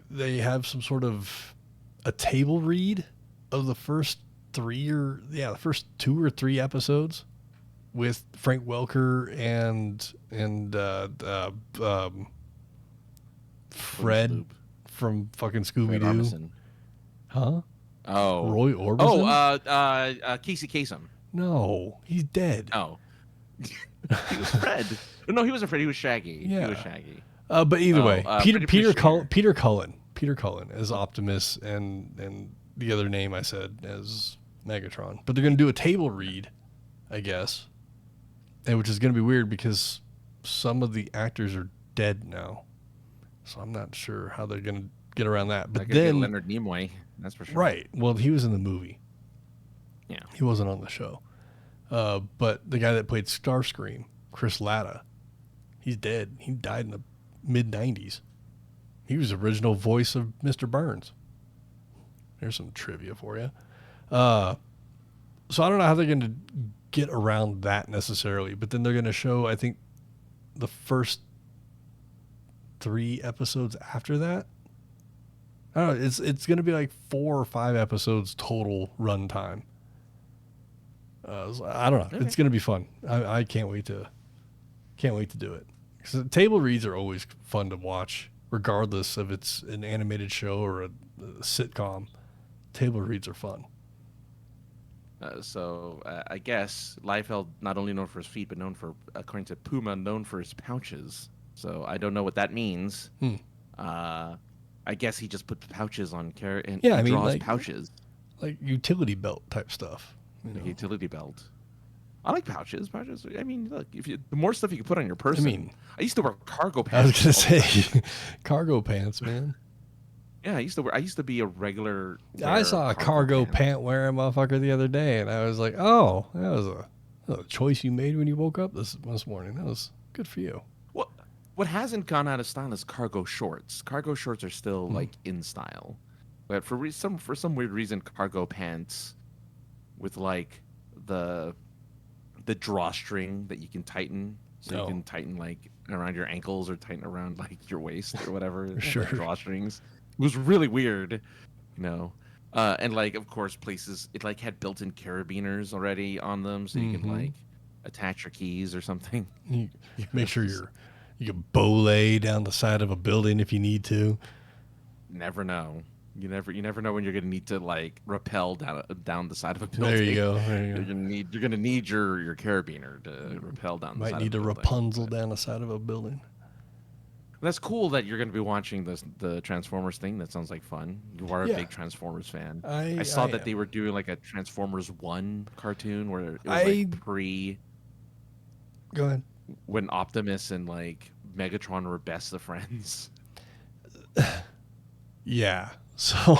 They have some sort of a table read of the first 2 or 3 episodes with Frank Welker and Fred from fucking Scooby-Doo. Huh? Oh, Roy Orbison. Casey Kasem. No, he's dead. Oh, he was Fred. No, he wasn't Fred. He was Shaggy. Yeah. He was Shaggy. But either way, Peter Cullen as Optimus, and the other name I said as Megatron. But they're going to do a table read, I guess, and which is going to be weird because some of the actors are dead now, so I'm not sure how they're going to get around that. But then Leonard Nimoy, that's for sure. Right. Well, he was in the movie. Yeah. He wasn't on the show. But the guy that played Starscream, Chris Latta, he's dead. He died in the mid-90s. He was the original voice of Mr. Burns. There's some trivia for you. So I don't know how they're going to get around that necessarily, but then they're going to show, I think, the first 3 episodes after that. I don't know. It's going to be like 4 or 5 episodes total runtime. I don't know. Okay. It's going to be fun. I can't wait to do it. So table reads are always fun to watch, regardless if it's an animated show or a sitcom. Table reads are fun. So I guess Liefeld, not only known for his feet, but known for, according to Puma, known for his pouches. So I don't know what that means. I guess he just put pouches on and draws like, pouches. Like utility belt type stuff. Like utility belt. I like pouches. Pouches. I mean, look, the more stuff you can put on your person. I used to wear cargo pants. I was gonna say, cargo pants, man. Yeah, I used to be a regular. I saw a cargo pant wearing motherfucker the other day, and I was like, "Oh, that was a choice you made when you woke up this morning. That was good for you." What hasn't gone out of style is cargo shorts. Cargo shorts are still like in style, but for some weird reason, cargo pants with like the drawstring that you can tighten, so you can tighten like around your ankles or tighten around like your waist or whatever. Sure, drawstrings. It was really weird, and like of course places it like had built-in carabiners already on them, so you can like attach your keys or something. You make sure you can bow down the side of a building if you need to. Never know. You never know when you're gonna need to like rappel down the side of a building. There you go. You're gonna need your carabiner to rappel down. Might the side need of to a Rapunzel down the side of a building. That's cool that you're going to be watching the Transformers thing. That sounds like fun. You are a big Transformers fan. I saw that they were doing like a Transformers 1 cartoon where it was like pre. Go ahead. When Optimus and like Megatron were best of friends. Yeah. So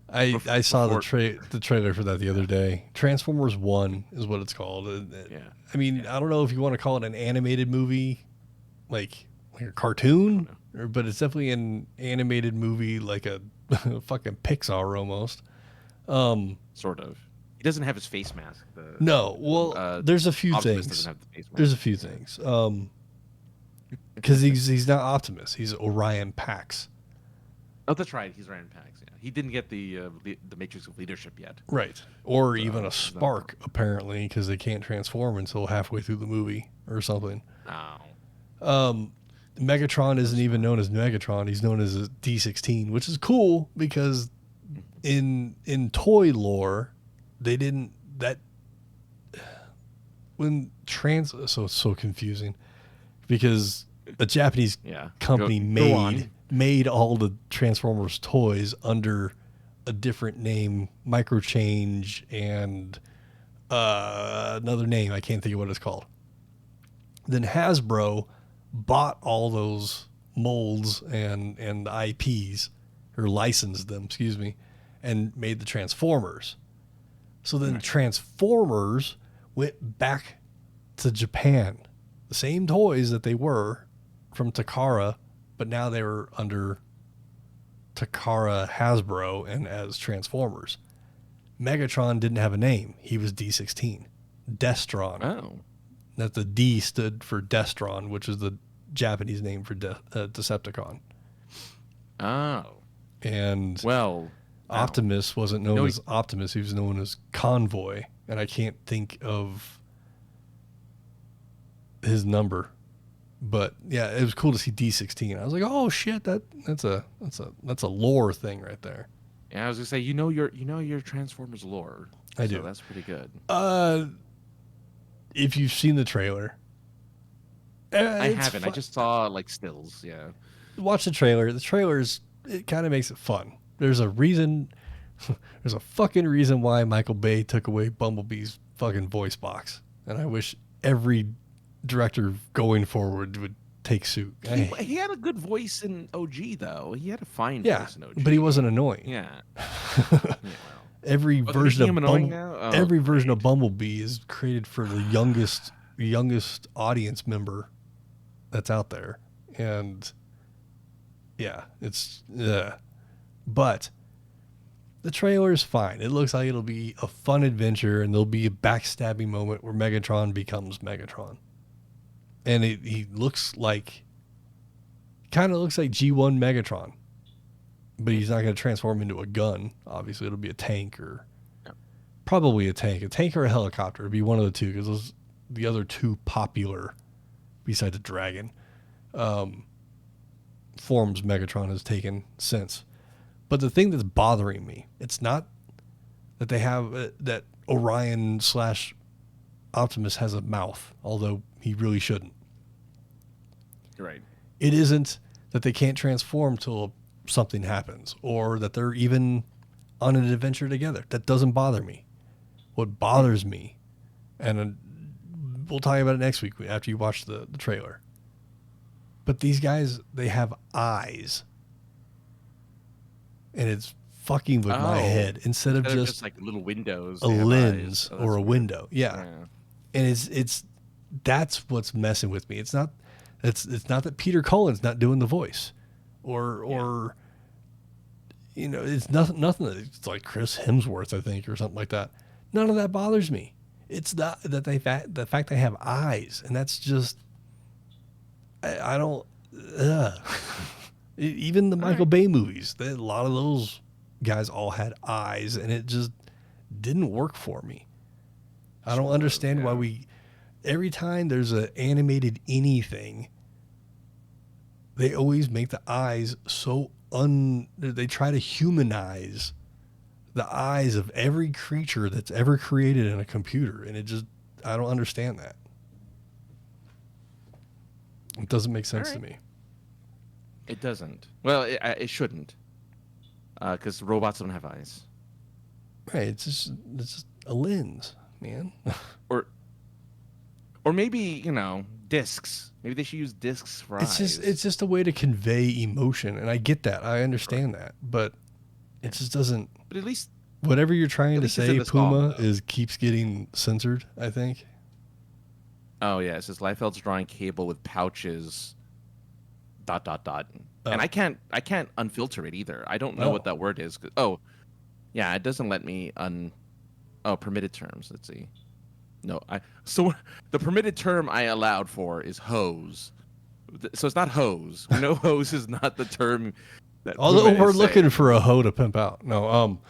I saw the trailer for that the other day. Transformers 1 is what it's called. I mean, I don't know if you want to call it an animated movie, like a cartoon, but it's definitely an animated movie, like a fucking Pixar almost. Sort of. He doesn't have his face mask. No. Well, there's a few Optimus things. Doesn't have the face mask. There's a few things. Because he's not Optimus. He's Orion Pax. Oh, that's right. He's Orion Pax. Yeah. He didn't get the Matrix of Leadership yet. Right. Or even a spark, apparently, because they can't transform until halfway through the movie or something. Oh. Megatron isn't even known as Megatron. He's known as a D16, which is cool because in toy lore, they didn't so it's so confusing because a Japanese company made all the Transformers toys under a different name, Microchange, and another name. I can't think of what it's called. Then Hasbro bought all those molds and the IPs, or licensed them, and made the Transformers. So then Transformers went back to Japan. The same toys that they were from Takara, but now they were under Takara Hasbro and as Transformers. Megatron didn't have a name. He was D16. Destron. Oh. That the D stood for Destron, which is the Japanese name for Decepticon. Oh. And Optimus wasn't known as Optimus. He was known as Convoy. And I can't think of his number. But yeah, it was cool to see D16. I was like, oh shit, that's a lore thing right there. Yeah, I was gonna say, your Transformers lore. I do. That's pretty good. If you've seen the trailer, I haven't. I just saw like stills. Yeah. Watch the trailer. The trailer's it kind of makes it fun. There's a reason. There's a fucking reason why Michael Bay took away Bumblebee's fucking voice box, and I wish every director going forward would take suit. He had a good voice in OG, though. He had a fine voice in OG. But he wasn't annoying. Yeah. Every version of Bumblebee is created for the youngest audience member that's out there. And yeah, it's but the trailer is fine. It looks like it'll be a fun adventure, and there'll be a backstabbing moment where Megatron becomes Megatron. And he kind of looks like G1 Megatron, but he's not going to transform into a gun. Obviously, it'll be a tank probably a tank or a helicopter. It'd be one of the two, because the other two popular, besides the dragon, forms Megatron has taken since. But the thing that's bothering me, it's not that they have that Orion / Optimus has a mouth, although he really shouldn't. Right. It isn't that they can't transform till something happens, or that they're even on an adventure together. That doesn't bother me. What bothers me, and we'll talk about it next week after you watch the trailer, but these guys, they have eyes. And it's fucking with my head instead of just like little windows, a lens or a window. Yeah. And that's what's messing with me. It's not that Peter Cullen's not doing the voice or it's nothing. It's like Chris Hemsworth, I think, or something like that. None of that bothers me. It's the fact they have eyes, and that's just, I don't, Even the Michael Bay movies, a lot of those guys all had eyes, and it just didn't work for me. I don't understand why every time there's an animated anything, they always make the eyes they try to humanize the eyes of every creature that's ever created in a computer, and I don't understand that. It doesn't make sense to me. It doesn't. Well, it shouldn't, because robots don't have eyes. Right. It's just a lens, man. or maybe discs. Maybe they should use discs for eyes. It's just a way to convey emotion, and I get that. I understand that, but it just doesn't. But at least whatever you're trying to say, Puma keeps getting censored, I think. Oh yeah, it says Liefeld's drawing cable with pouches. ... And I can't unfilter it either. I don't know what that word is. Oh, yeah, it doesn't let me permitted terms. Let's see. No, so the permitted term I allowed for is hose. So it's not hose. We know hose is not the term that. Although we're looking for a hoe to pimp out. No,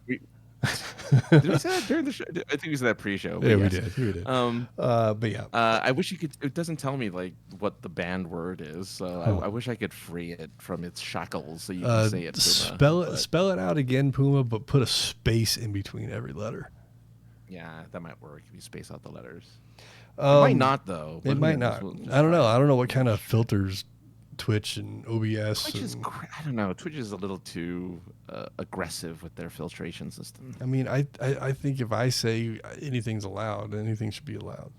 did we say that during the show? I think we said that pre-show. Yeah, we did. But yeah. I wish you could. It doesn't tell me like what the banned word is, so I wish I could free it from its shackles so you can say it. Puma, spell it out again, Puma, but put a space in between every letter. Yeah, that might work if you space out the letters. It might not, though. It might not. I don't know. I don't know what kind of filters Twitch and OBS. I don't know. Twitch is a little too aggressive with their filtration system. I mean, I think if I say anything's allowed, anything should be allowed.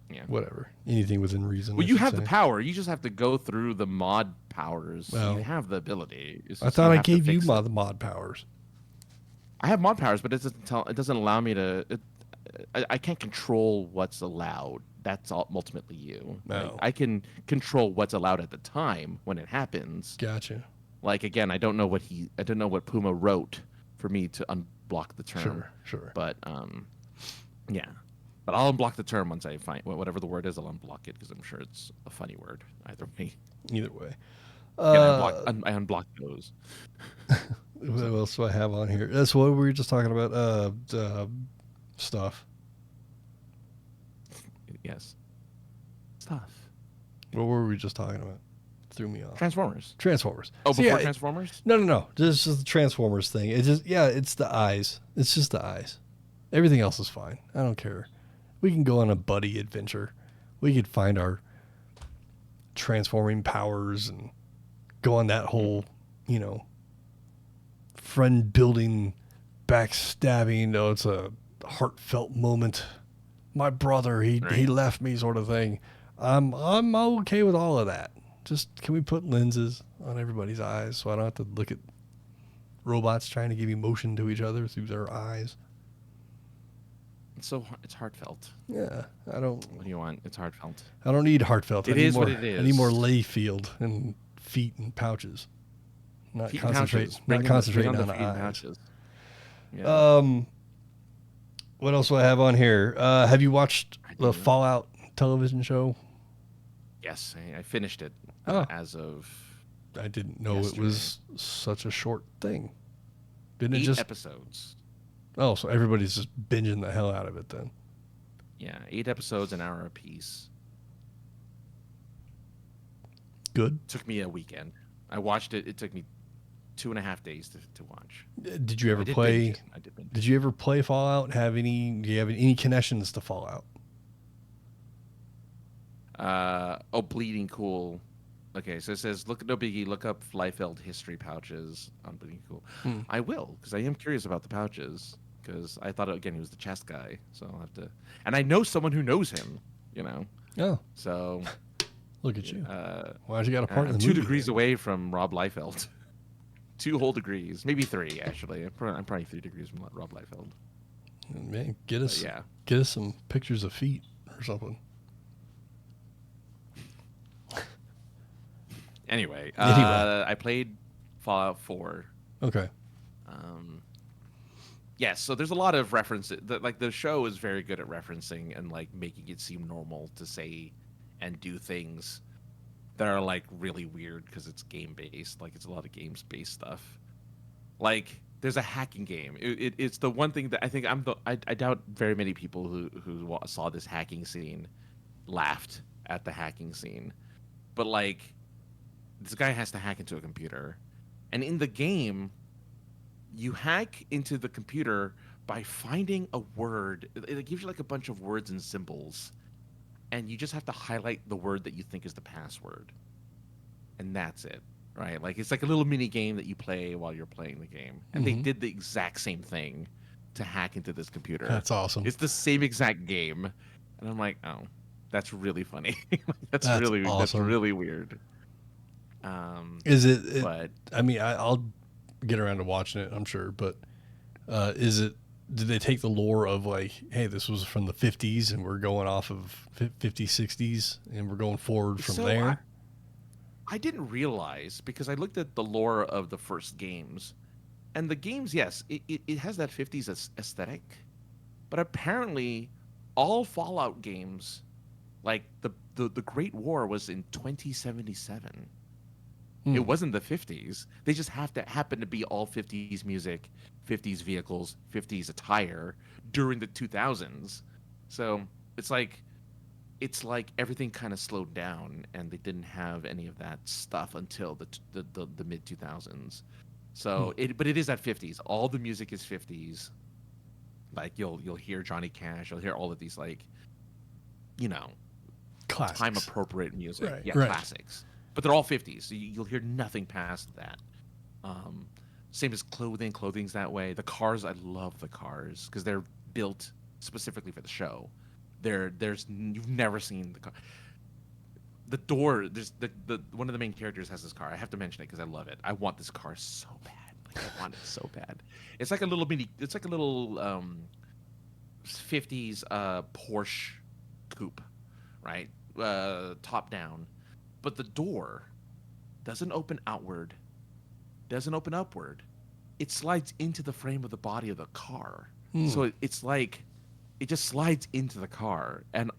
Yeah. Whatever. Anything within reason. Well, you have the power. You just have to go through the mod powers. Well, you have the ability. I thought I gave you the mod powers. I have mod powers, but it doesn't allow me to. I can't control what's allowed. That's ultimately you. No. Like, I can control what's allowed at the time when it happens. Gotcha. Like again, I don't know what Puma wrote for me to unblock the term. Sure. But yeah. But I'll unblock the term once I find whatever the word is. I'll unblock it because I'm sure it's a funny word either way. Either way. I unblock those. What else do I have on here? That's what we were just talking about. Stuff. Yes. Stuff. What were we just talking about? Threw me off. Transformers. Oh, before Transformers? No. This is the Transformers thing. It's the eyes. It's just the eyes. Everything else is fine. I don't care. We can go on a buddy adventure. We could find our transforming powers and go on that whole, friend building, backstabbing. It's a heartfelt moment my brother, he left me sort of thing. I'm okay with all of that. Just can we put lenses on everybody's eyes so I don't have to look at robots trying to give emotion to each other through their eyes? It's heartfelt. Yeah, I don't. What do you want? It's heartfelt. I don't need heartfelt. It is what it is. I need more Layfield and feet and pouches. Not feet concentrate. Pouches. Not concentrating on the eyes. Pouches. Yeah. What else do I have on here? Have you watched the Fallout television show? Yes, I finished it as of. I didn't know yesterday. It was such a short thing. Didn't 8 it just episodes? Oh, so everybody's just binging the hell out of it then. Yeah, 8 episodes, an hour apiece. Good. Took me a weekend. I watched it. It took me 2.5 days to watch. Did you ever play? Did you ever play Fallout? Do you have any connections to Fallout? Bleeding Cool. Okay, so it says, no biggie, look up Liefeld history pouches on Bleeding Cool. I will, because I am curious about the pouches, because I thought, again, he was the chest guy, so I'll have to... And I know someone who knows him, you know? Oh. So... Look at you. Why'd you got a part in the 2 movie? degrees away from Rob Liefeld. 2 whole degrees. Maybe 3, actually. I'm probably 3 degrees from Rob Liefeld. Man, get us some pictures of feet or something. Anyway, I played Fallout 4. Okay. Yes, so there's a lot of references. The show is very good at referencing and like making it seem normal to say and do things that are like really weird because it's game based. Like it's a lot of games based stuff. Like there's a hacking game. It's the one thing that I think I doubt very many people who saw this hacking scene laughed at the hacking scene, but like. This guy has to hack into a computer. And in the game, you hack into the computer by finding a word. It gives you like a bunch of words and symbols. And you just have to highlight the word that you think is the password. And that's it, right? Like it's like a little mini game that you play while you're playing the game. And they did the exact same thing to hack into this computer. That's awesome. It's the same exact game. And I'm like, oh, that's really funny. That's really weird. Is it? But I mean, I'll get around to watching it, I'm sure. But is it? Did they take the lore of like, hey, this was from the 50s, and we're going off of 50s, 60s, and we're going forward from there? I didn't realize because I looked at the lore of the first games, and the games, yes, it has that 50s aesthetic, but apparently, all Fallout games, like the Great War, was in 2077. It wasn't the 50s. They just happen to be all 50s music, 50s vehicles, 50s attire during the 2000s. So it's like everything kind of slowed down, and they didn't have any of that stuff until the mid 2000s. So but it is at 50s. All the music is 50s. Like you'll hear Johnny Cash. You'll hear all of these like, you know, time appropriate music. Right, yeah, right. Classics. But they're all 50s, so you'll hear nothing past that. Same as clothing. Clothing's that way. The cars, I love the cars because they're built specifically for the show. You've never seen the car. The door, there's the one of the main characters has this car. I have to mention it because I love it. I want this car so bad. Like I want it so bad. It's like a little 50s Porsche coupe, right? Top down. But the door doesn't open outward, doesn't open upward. It slides into the frame of the body of the car. So it's like it just slides into the car. And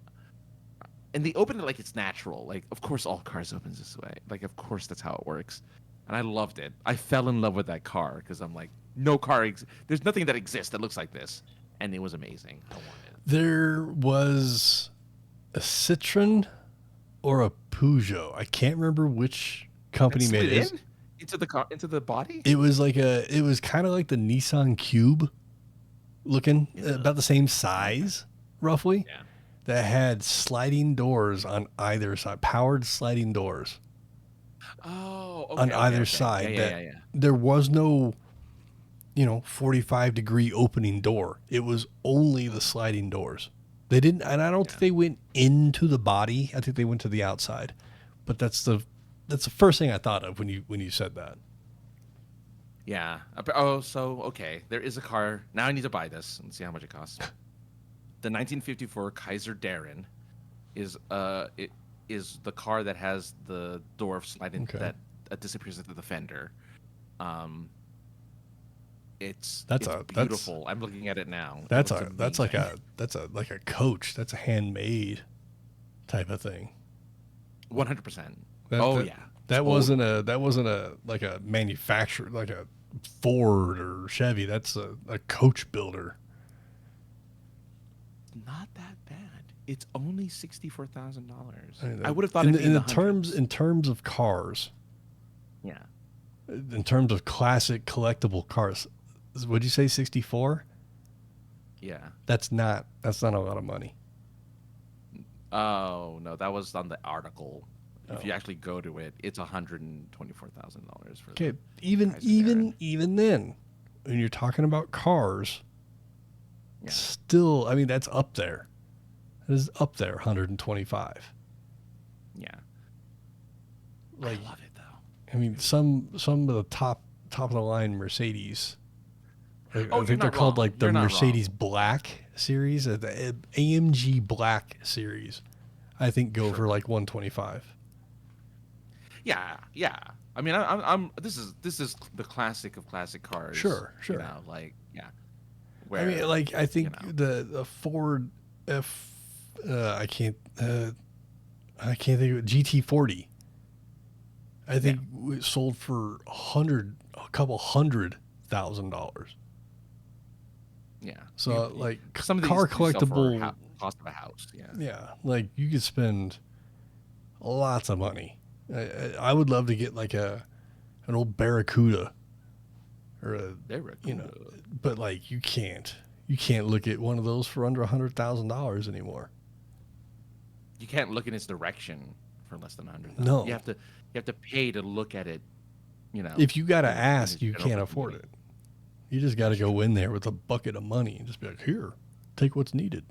they open it like it's natural. Like, of course, all cars open this way. Like, of course, that's how it works. And I loved it. I fell in love with that car because I'm like, there's nothing that exists that looks like this. And it was amazing. I wanted it. There was a Citroen or a Peugeot. I can't remember which company made it. Into the body? It was kind of like the Nissan Cube looking, about the same size, roughly. Yeah. That had sliding doors on either side, powered sliding doors. Oh, okay. On either side. Yeah. There was no, 45-degree opening door. It was only the sliding doors They didn't, and I don't think they went into the body. I think they went to the outside. But that's the first thing I thought of when you said that. Yeah. Oh, so okay. There is a car. Now I need to buy this and see how much it costs. The 1954 Kaiser Darren is the car that has the door sliding that disappears into the fender. It's beautiful. I'm looking at it now. That's like a coach. That's a handmade type of thing. 100%. That wasn't a like a manufacturer, like a Ford or Chevy. That's a coach builder. Not that bad. It's only $64,000. I would have thought in terms of cars. Yeah. In terms of classic collectible cars, would you say 64? Yeah. That's not a lot of money. Oh no, that was on the article. If you actually go to it, it's $124,000 for. Okay, even then, when you're talking about cars, still, I mean, that's up there. It is up there, 125. Yeah. Like, I love it though. I mean, some of the top of the line Mercedes. I think they're called like the Mercedes Black series, the AMG Black series. I think go for like 125. Yeah. I mean, I'm. This is the classic of classic cars. Sure. You know, like Where, I mean, like I think the Ford I can't think of it, GT40. I think it sold for a couple $100,000. Yeah. So like some of these car collectible cost of a house. Yeah. Yeah, like you could spend lots of money. I would love to get like an old Barracuda or but like you can't look at one of those for under $100,000 anymore. You can't look in its direction for less than $100,000. No, you have to pay to look at it. You know, if you got to ask, you can't afford it. You just got to go in there with a bucket of money and just be like, here, take what's needed.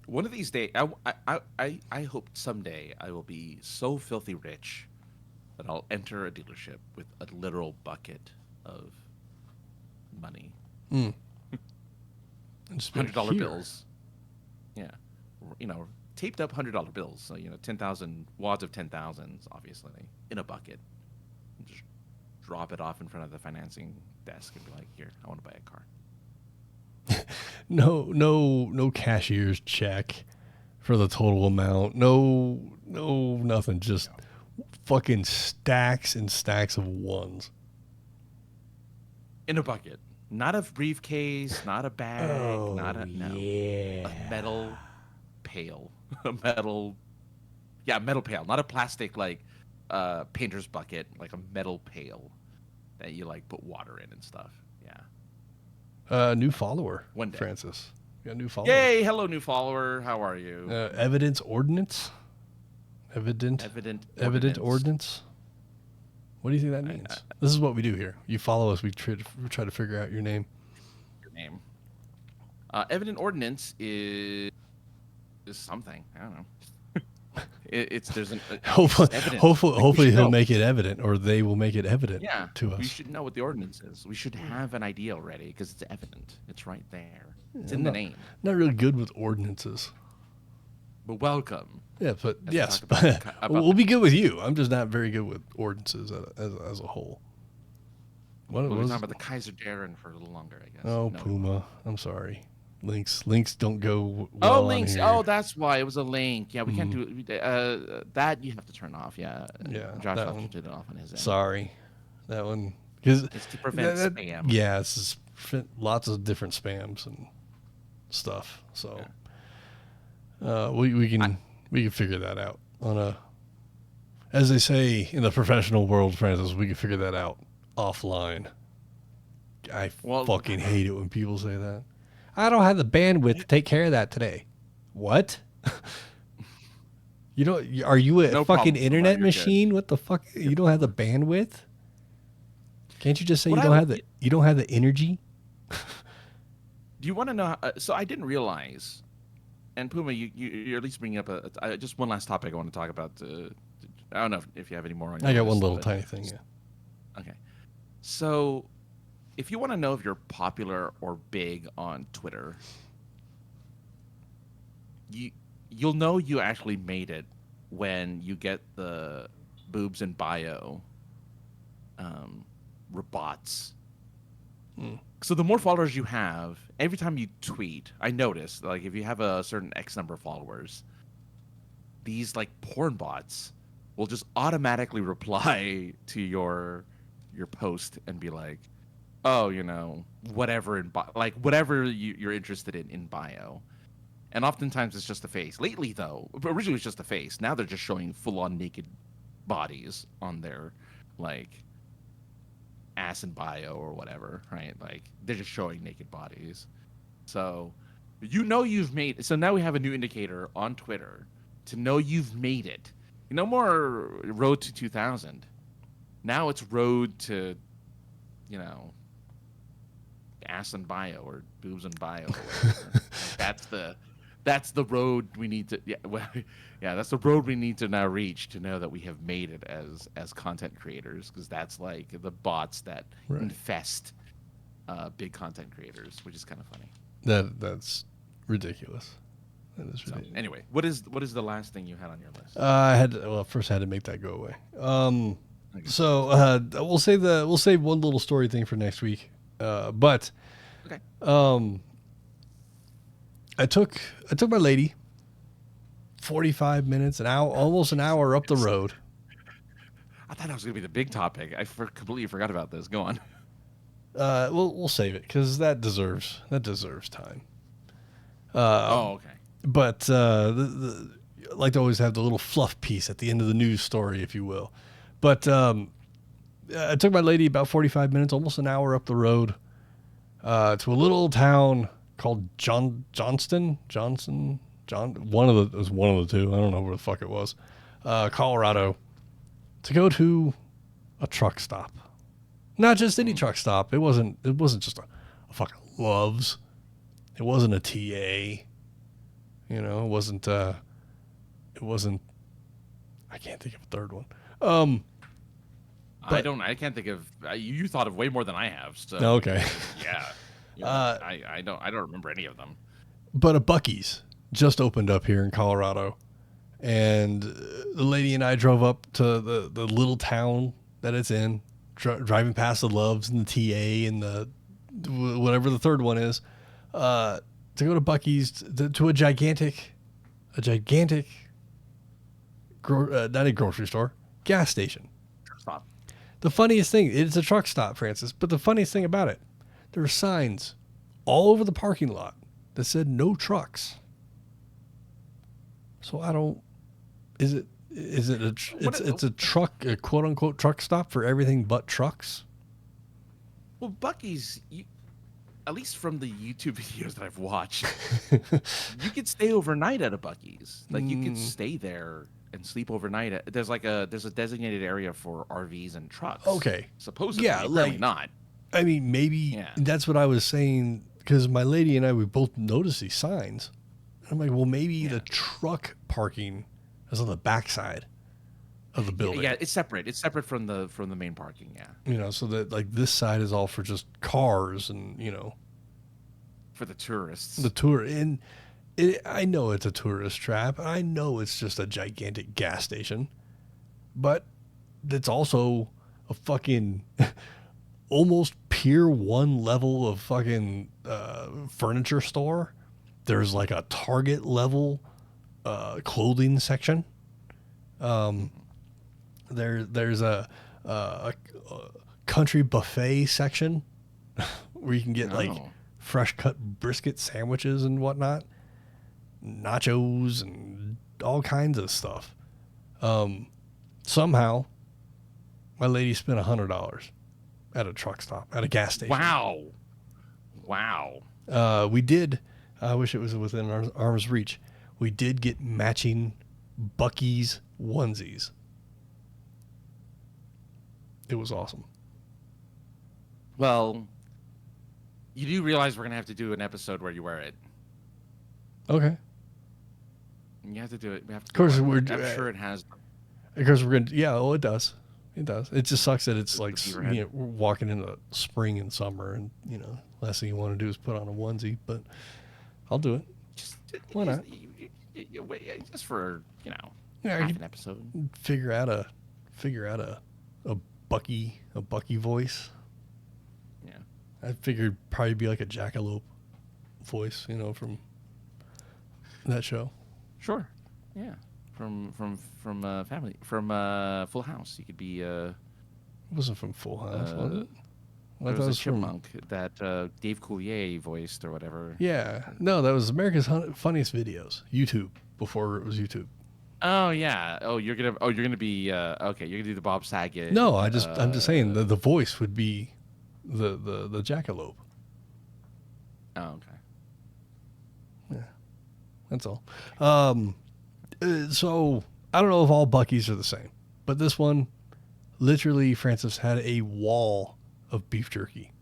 One of these days, I hope someday I will be so filthy rich that I'll enter a dealership with a literal bucket of money. $100 bills. Yeah. Taped up $100 bills. So, 10,000 wads of 10,000s, obviously, in a bucket. And just drop it off in front of the financing desk and be like, here, I want to buy a car. No cashier's check for the total amount. No, nothing. Just fucking stacks and stacks of ones. In a bucket. Not a briefcase, not a bag, a metal pail. Metal pail. Not a plastic painter's bucket, like a metal pail that you put water in and stuff. Yeah. New follower. One day. Francis. You got a new follower. Yay, hello new follower. How are you? Evidence ordinance? Evident ordinance? What do you think that means? This is what we do here. You follow us. We try to figure out your name. Your name. Evident ordinance is something. I don't know. Hopefully he'll make it evident, or they will make it evident to us. We should know what the ordinance is. We should have an idea already because it's evident. It's right there. It's in the name. Not really good with ordinances. But welcome. Yeah, but yes, we'll be good with you. I'm just not very good with ordinances as a whole. We'll be talking about the Kaiser Darren for a little longer, I guess. Oh, no. Puma. I'm sorry. Links don't go well. Oh, links. Oh, that's why it was a link. Yeah, we can't do that. You have to turn off. Yeah. Josh left to turn it off on his end. Sorry, that one because it's to prevent spam. Yeah, it's just lots of different spams and stuff. So we can figure that out on a, as they say in the professional world, Francis. We can figure that out offline. I fucking hate it when people say that. I don't have the bandwidth to take care of that today. What? Are you a fucking internet machine? Good. What the fuck? You don't have the bandwidth? Can't you just say you don't have the energy? Do you want to know? So I didn't realize, and Puma, you're at least bringing up just one last topic I want to talk about. I don't know if you have any more on your I got list, one little tiny thing. Yeah. Okay. So, if you want to know if you're popular or big on Twitter, you'll know you actually made it when you get the boobs and bio robots. So the more followers you have, every time you tweet, I notice, like, if you have a certain X number of followers, these like porn bots will just automatically reply to your post and be like, oh, whatever whatever you're interested in bio. And oftentimes it's just a face. Lately, though, originally it was just a face. Now they're just showing full-on naked bodies on their, like, ass and bio or whatever, right? Like, they're just showing naked bodies. So, you've made... So now we have a new indicator on Twitter to know you've made it. No more road to 2000. Now it's road to, ass and bio or boobs and bio. Or whatever. That's the road we need to. That's the road we need to now reach to know that we have made it as content creators, because that's like the bots that infest big content creators, which is kind of funny. That's ridiculous. That is ridiculous. So, anyway, what is the last thing you had on your list? First I had to make that go away. So we'll save one little story thing for next week. But okay. I took my lady 45 minutes, almost an hour up the road. I thought that was going to be the big topic. I completely forgot about this. Go on. We'll save it because that deserves time. Okay. But I like to always have the little fluff piece at the end of the news story, if you will. But I took my lady about 45 minutes, almost an hour up the road, to a little town called Johnson. One of the two. I don't know where the fuck it was. Colorado, to go to a truck stop. Not just any truck stop. It wasn't just a fucking Love's. It wasn't a TA. It wasn't. I can't think of a third one. I can't think of. You thought of way more than I have. So okay. Yeah. I don't remember any of them. But a Buc-ee's just opened up here in Colorado, and the lady and I drove up to the little town that it's in, driving past the Loves and the TA and the whatever the third one is, to go to Buc-ee's to a gigantic, not a grocery store, gas station. Stop. The funniest thing, it's a truck stop, Francis, but the funniest thing about it, there are signs all over the parking lot that said no trucks. So it's a truck, a quote unquote truck stop for everything but trucks. Well, Buc-ee's, at least from the YouTube videos that I've watched, you could stay overnight at a Buc-ee's. Like, you could stay there and sleep overnight. There's a designated area for RVs and trucks. Okay. Supposedly, not. I mean, maybe that's what I was saying, because my lady and I, we both noticed these signs. I'm like, well, maybe the truck parking is on the backside of the building. Yeah, it's separate. It's separate from the main parking. Yeah. So that like this side is all for just cars and for the tourists. And I know it's a tourist trap. I know it's just a gigantic gas station, but it's also a fucking almost Pier 1 level of fucking furniture store. There's like a Target level clothing section. There's a country buffet section where you can get like fresh cut brisket sandwiches and whatnot, nachos and all kinds of stuff. Somehow my lady spent $100 at a truck stop, at a gas station. Wow. We did. I wish it was within our arm's reach. We did get matching Buc-ee's onesies. It was awesome. Well, You do realize we're gonna have to do an episode where you wear it. Okay. You have to do it. We have to. Of course, I'm sure it has. Of course, we're gonna. Yeah, it does. It does. It just sucks that it's like we're walking into spring and summer, and last thing you want to do is put on a onesie. But I'll do it. Why not? Just for half an episode. Figure out a Bucky voice. Yeah. I figured probably be like a jackalope voice, from that show. Sure. Yeah. From family from Full House. You could be. It wasn't from Full House, was it? There was a chipmunk that Dave Coulier voiced or whatever. Yeah. No, that was America's Funniest Videos. YouTube, before it was YouTube. Oh yeah. Oh, you're gonna be okay. You're gonna do the Bob Saget. No, I'm just saying the voice would be the jackalope. Oh, okay. Yeah, that's all. So I don't know if all Buc-ee's are the same, but this one, literally, Francis had a wall of beef jerky.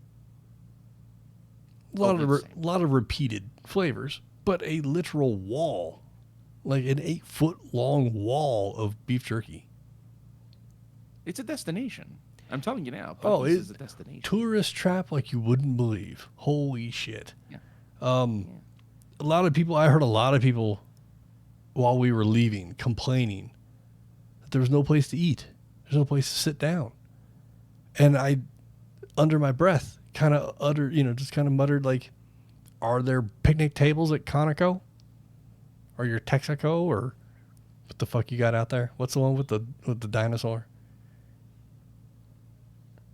A lot of repeated flavors, but a literal wall. Like an 8-foot-long wall of beef jerky. It's a destination. I'm telling you now. It's a destination. Tourist trap like you wouldn't believe. Holy shit. Yeah. A lot of people, I heard a lot of people while we were leaving complaining that there was no place to eat. There's no place to sit down. And I, under my breath, kind of muttered like, are there picnic tables at Conoco? Or your Texaco, or what the fuck you got out there? What's the one with the dinosaur?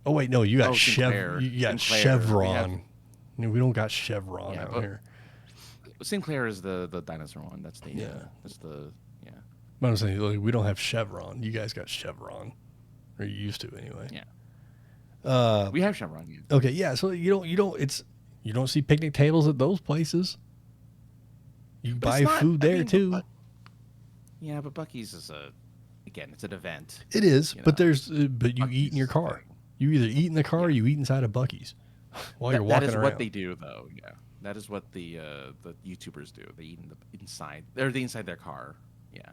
Oh wait, no, you got You got Chevron. We don't got Chevron out here. Sinclair is the dinosaur one. That's the But I'm saying, like, we don't have Chevron. You guys got Chevron, or you used to anyway. Yeah. We have Chevron. Yeah. Okay, yeah. So you don't see picnic tables at those places. You buy food there too. Yeah, but Buc-ee's is it's an event. It is, but you eat in your car. You either eat in the car or you eat inside of Buc-ee's while you're walking around. That is what they do, though. Yeah, that is what the YouTubers do. They eat inside their car. Yeah,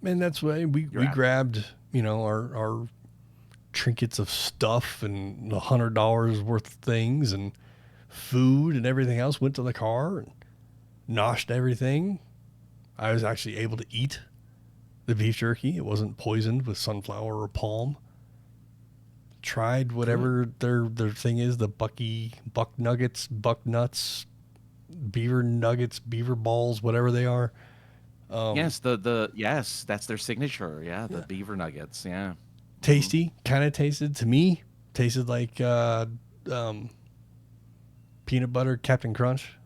and that's why we grabbed our trinkets of stuff and $100 worth of things and food and everything else. Went to the car and noshed everything. I was actually able to eat the beef jerky. It wasn't poisoned with sunflower or palm. Tried whatever their thing is, the buck nuggets, buck nuts, beaver nuggets, beaver balls, whatever they are. Yes, that's their signature. Yeah, the beaver nuggets. Yeah, tasty. Kind of tasted like peanut butter Captain Crunch.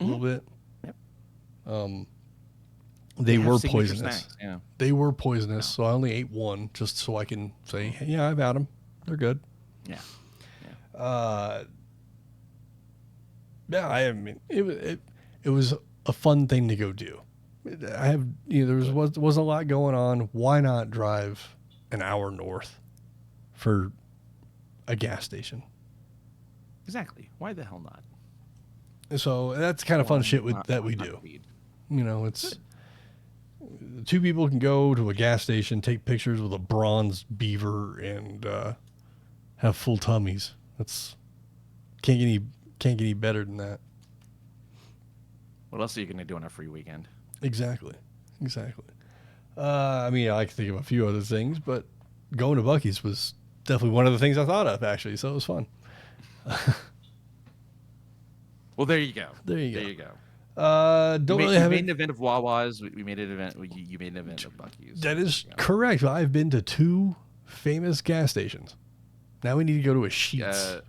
A little bit. Yep. They were poisonous. Snacks, yeah. They were poisonous, so I only ate one just so I can say, hey, yeah, I've had them. They're good. Yeah. I mean, it was a fun thing to go do. There was a lot going on. Why not drive an hour north for a gas station? Exactly. Why the hell not? So that's kind of fun shit that we do. It's two people can go to a gas station, take pictures with a bronze beaver, and have full tummies. That's can't get any better than that. What else are you going to do on a free weekend? Exactly. I mean, I can think of a few other things, but going to Buc-ee's was definitely one of the things I thought of, actually. So it was fun. Well, there you go. Don't really have made an event of Wawa's. We made an event. You made an event of Buc-ee's. That is correct. I've been to 2 famous gas stations. Now we need to go to a Sheetz.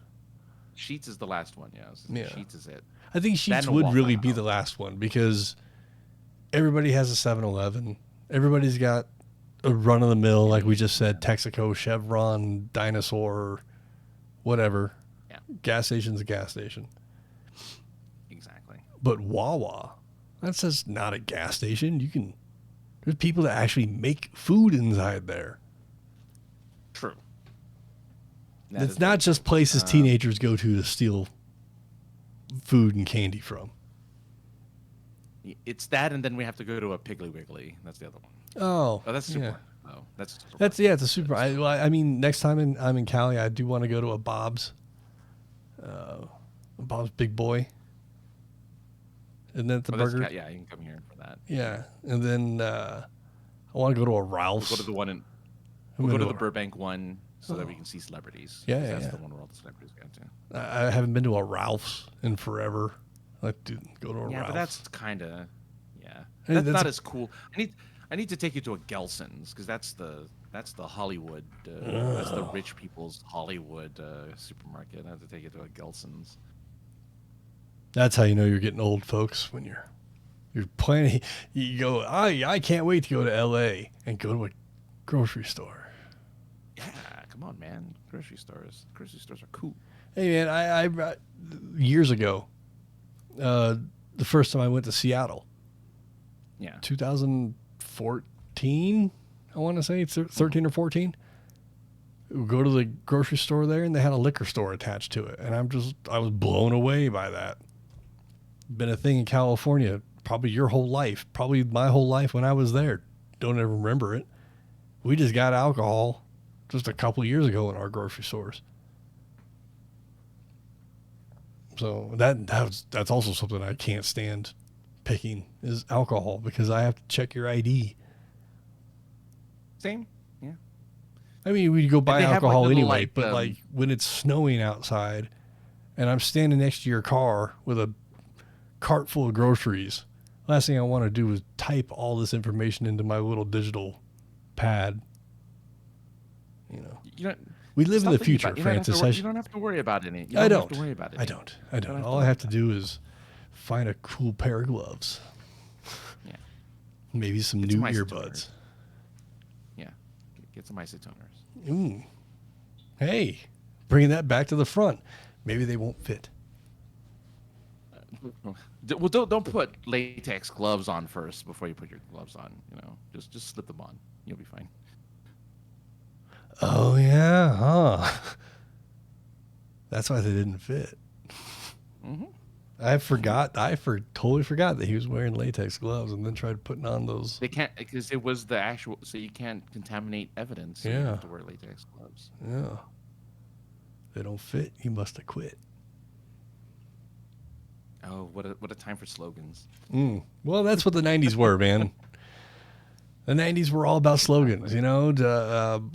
Sheetz is the last one. Yeah. Sheetz is it. I think Sheetz would really be the last one because everybody has a 7-Eleven. Everybody's got a run of the mill, like we just said, Texaco, Chevron, Dinosaur, whatever. Yeah. Gas station's a gas station. Exactly. But Wawa, that's just not a gas station. There's people that actually make food inside there. True. It's not just places teenagers go to steal food and candy from. It's that, and then we have to go to a Piggly Wiggly. That's the other one. Oh, that's super. Yeah. Oh, that's it's a super. I mean, next time I'm in Cali, I do want to go to a Bob's. Bob's Big Boy. And then the burger. Yeah, you can come here for that. Yeah, and then I want to go to a Ralph's. We'll go to the one We'll go to the Burbank one so that we can see celebrities. Yeah, that's the one where all the celebrities go to. I haven't been to a Ralph's in forever. I'd like to go to a Ralph's. Yeah, but that's kind of that's not as cool. I need to take you to a Gelson's because that's the Hollywood. That's the rich people's Hollywood supermarket. I have to take you to a Gelson's. That's how you know you're getting old, folks. When you're planning, you go. I can't wait to go to L.A. and go to a grocery store. Yeah, come on, man. Grocery stores are cool. Hey, man, I years ago, the first time I went to Seattle. Yeah. 2014, I want to say, 13 or 14. We go to the grocery store there, and they had a liquor store attached to it. And I was blown away by that. Been a thing in California, probably your whole life, probably my whole life when I was there. Don't ever remember it. We just got alcohol just a couple of years ago in our grocery stores. So that's also something I can't stand picking is alcohol because I have to check your ID. Same, yeah. I mean, we go buy alcohol anyway, but like when it's snowing outside and I'm standing next to your car with a cart full of groceries, last thing I want to do is type all this information into my little digital pad. We live in the future, Francis. You don't have to worry about any. I don't. I don't. All I have to do is find a cool pair of gloves. Yeah. Maybe some new earbuds. Yeah. Get some isotoners. Ooh. Hey, bringing that back to the front. Maybe they won't fit. Well, don't put latex gloves on first before you put your gloves on. Just slip them on. You'll be fine. Oh yeah, huh? That's why they didn't fit. Mm-hmm. I totally forgot that he was wearing latex gloves and then tried putting on those. They can't because it was the actual. So you can't contaminate evidence. So you have to wear latex gloves. Yeah. They don't fit. He must have quit. Oh, what a time for slogans. Well, that's what the 90s were, man. The 90s were all about slogans, Rock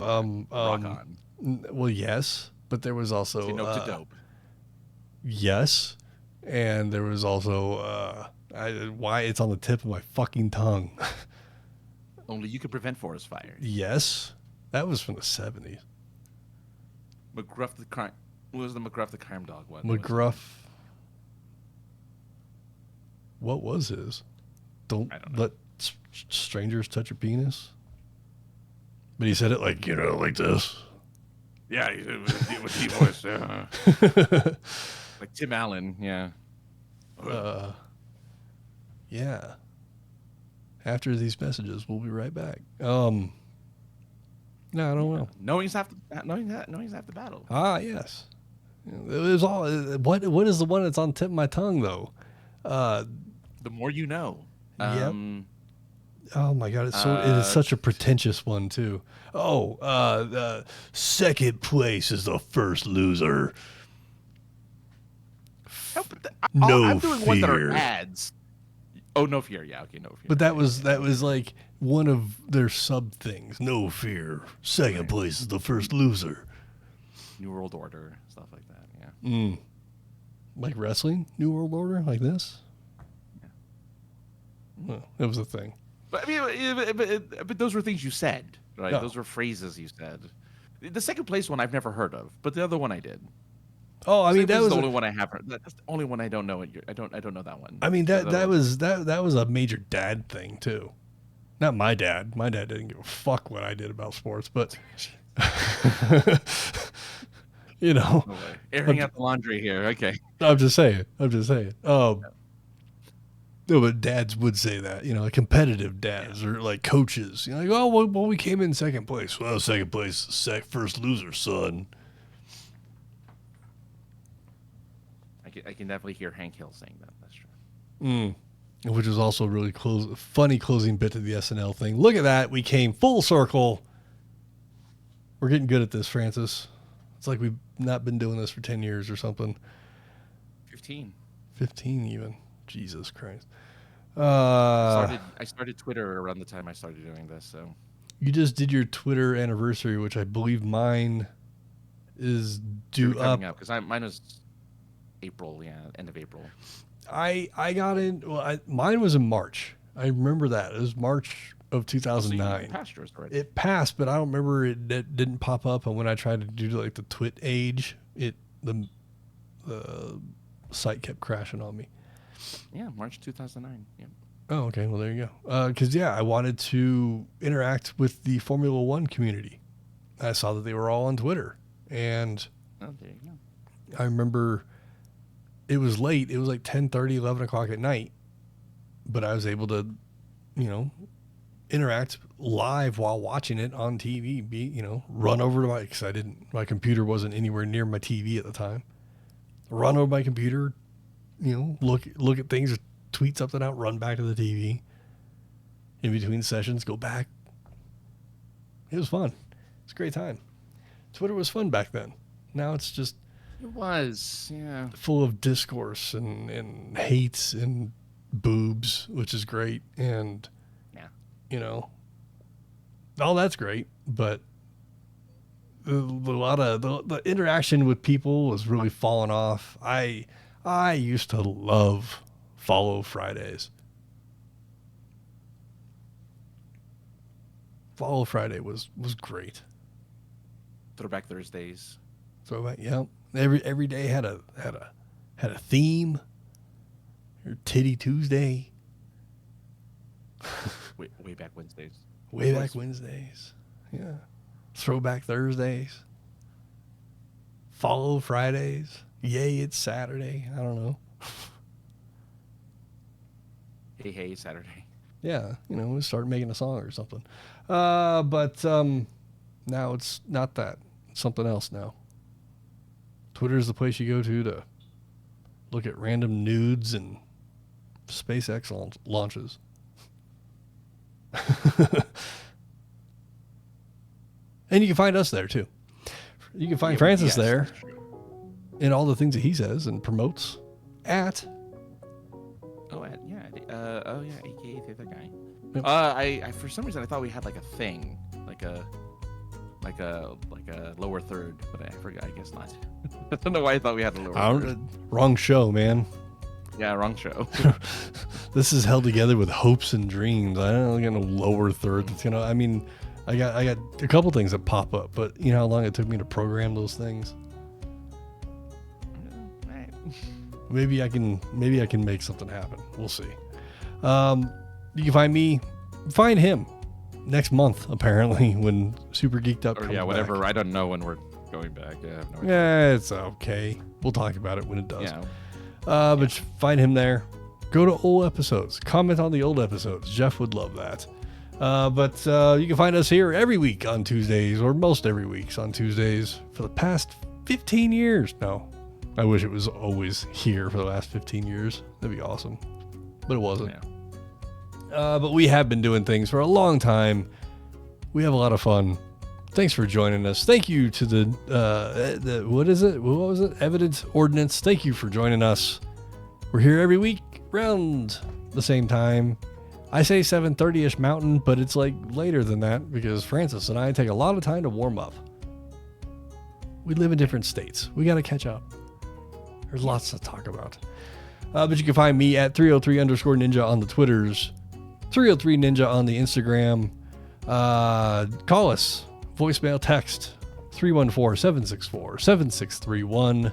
on. Well, yes, but there was also Note to dope. Yes, and there was also why it's on the tip of my fucking tongue. Only you can prevent forest fires. Yes, that was from the 70s. McGruff the crime. What was the McGruff the crime dog one? McGruff. What was his? Don't let strangers touch your penis. But he said it like this. Yeah, he said it with deep voice. Like Tim Allen, yeah. Yeah. After these messages, we'll be right back. No, I don't know. Knowing's half the battle. Ah, yes. It was all. What is the one that's on the tip of my tongue though? The more you know. Yep. Oh my God! It is such a pretentious one too. The second place is the first loser. I'm doing ones that are ads. Oh, no fear. Yeah, okay, no fear. But that was like one of their sub things. No fear. Second place is the first loser. New World Order, stuff like that. Yeah. Like wrestling, New World Order, like this. Yeah. Well, it was a thing. But I mean, but those were things you said, right? No. Those were phrases you said. The second place one I've never heard of, but the other one I did. Oh, I mean that was the only one I have heard. That's the only one I don't know. I don't know that one. I mean that was a major dad thing too. Not my dad. My dad didn't give a fuck what I did about sports, but airing out the laundry here. Okay. I'm just saying. No, but dads would say that, like competitive dads or like coaches. Like, oh, well, we came in second place. Well, second place, first loser, son. I can definitely hear Hank Hill saying that. That's true. Which was also a really funny closing bit to the SNL thing. Look at that. We came full circle. We're getting good at this, Francis. It's like we've not been doing this for 10 years or something. 15 even. Jesus Christ. I started Twitter around the time I started doing this. So you just did your Twitter anniversary, which I believe mine is due up. Because mine was April, end of April. I got in. Well, mine was in March. I remember that. It was March of 2009. So passed yours already. It passed, but I don't remember it didn't pop up. And when I tried to do like the twit age, the site kept crashing on me. Yeah, March 2009. Yeah. Oh, okay. Well, there you go. Because I wanted to interact with the Formula One community. I saw that they were all on Twitter, and there you go. I remember. It was late. It was like 10:30, 11 o'clock at night. But I was able to, interact live while watching it on TV. Run over to because my computer wasn't anywhere near my TV at the time. Run over my computer, look at things, tweet something out, run back to the TV. In between sessions, go back. It was fun. It's a great time. Twitter was fun back then. Now it's just. It was, yeah. Full of discourse and hates and boobs, which is great. And, all that's great. But a lot of the interaction with people was really falling off. I used to love Follow Fridays. Follow Friday was great. Throwback Thursdays. Yeah. Every day had a theme. Your Titty Tuesday. Way back Wednesdays. Way back Wednesdays. Yeah. Throwback Thursdays. Follow Fridays. Yay, it's Saturday. I don't know. Hey, Saturday. Yeah, we start making a song or something. But now it's not that. It's something else now. Twitter is the place you go to look at random nudes and SpaceX launches. And you can find us there too. You can find Francis there and all the things that he says and promotes at. AKA the other guy. Yep. I for some reason I thought we had like a thing, like a lower third, but I forgot. I guess not. I don't know why I thought we had a lower third. Wrong show, man. Yeah, wrong show. This is held together with hopes and dreams. I don't get no lower third. That's I got a couple things that pop up, but you know how long it took me to program those things. Right. Maybe I can make something happen. We'll see. You can find him next month, apparently, when Super Geeked Up comes whatever. back. I don't know when we're going back. Yeah, I have no idea. Yeah, it's okay. We'll talk about it when it does. Yeah. But find him there. Go to old episodes. Comment on the old episodes. Jeff would love that. But you can find us here every week on Tuesdays, or most every week on Tuesdays for the past 15 years. No, I wish it was always here for the last 15 years. That'd be awesome. But it wasn't. Yeah. But we have been doing things for a long time. We have a lot of fun. Thanks for joining us. Thank you to the what is it? What was it? Evidence Ordinance. Thank you for joining us. We're here every week around the same time. I say 7:30ish Mountain, but it's like later than that because Francis and I take a lot of time to warm up. We live in different states. We got to catch up. There's lots to talk about. But you can find me at 303_ninja on the Twitters, 303 Ninja on the Instagram. Call us. Voicemail, text 314-764-7631. You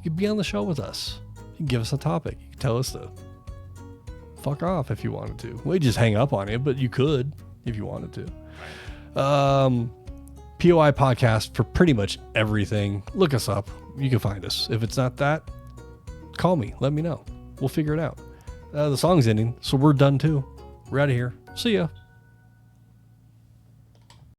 can be on the show with us. You can give us a topic. You can tell us to fuck off if you wanted to. We just hang up on you, but you could if you wanted to. POI Podcast for pretty much everything. Look us up. You can find us. If it's not that, call me. Let me know. We'll figure it out. The song's ending, so we're done too. We're out of here. See ya.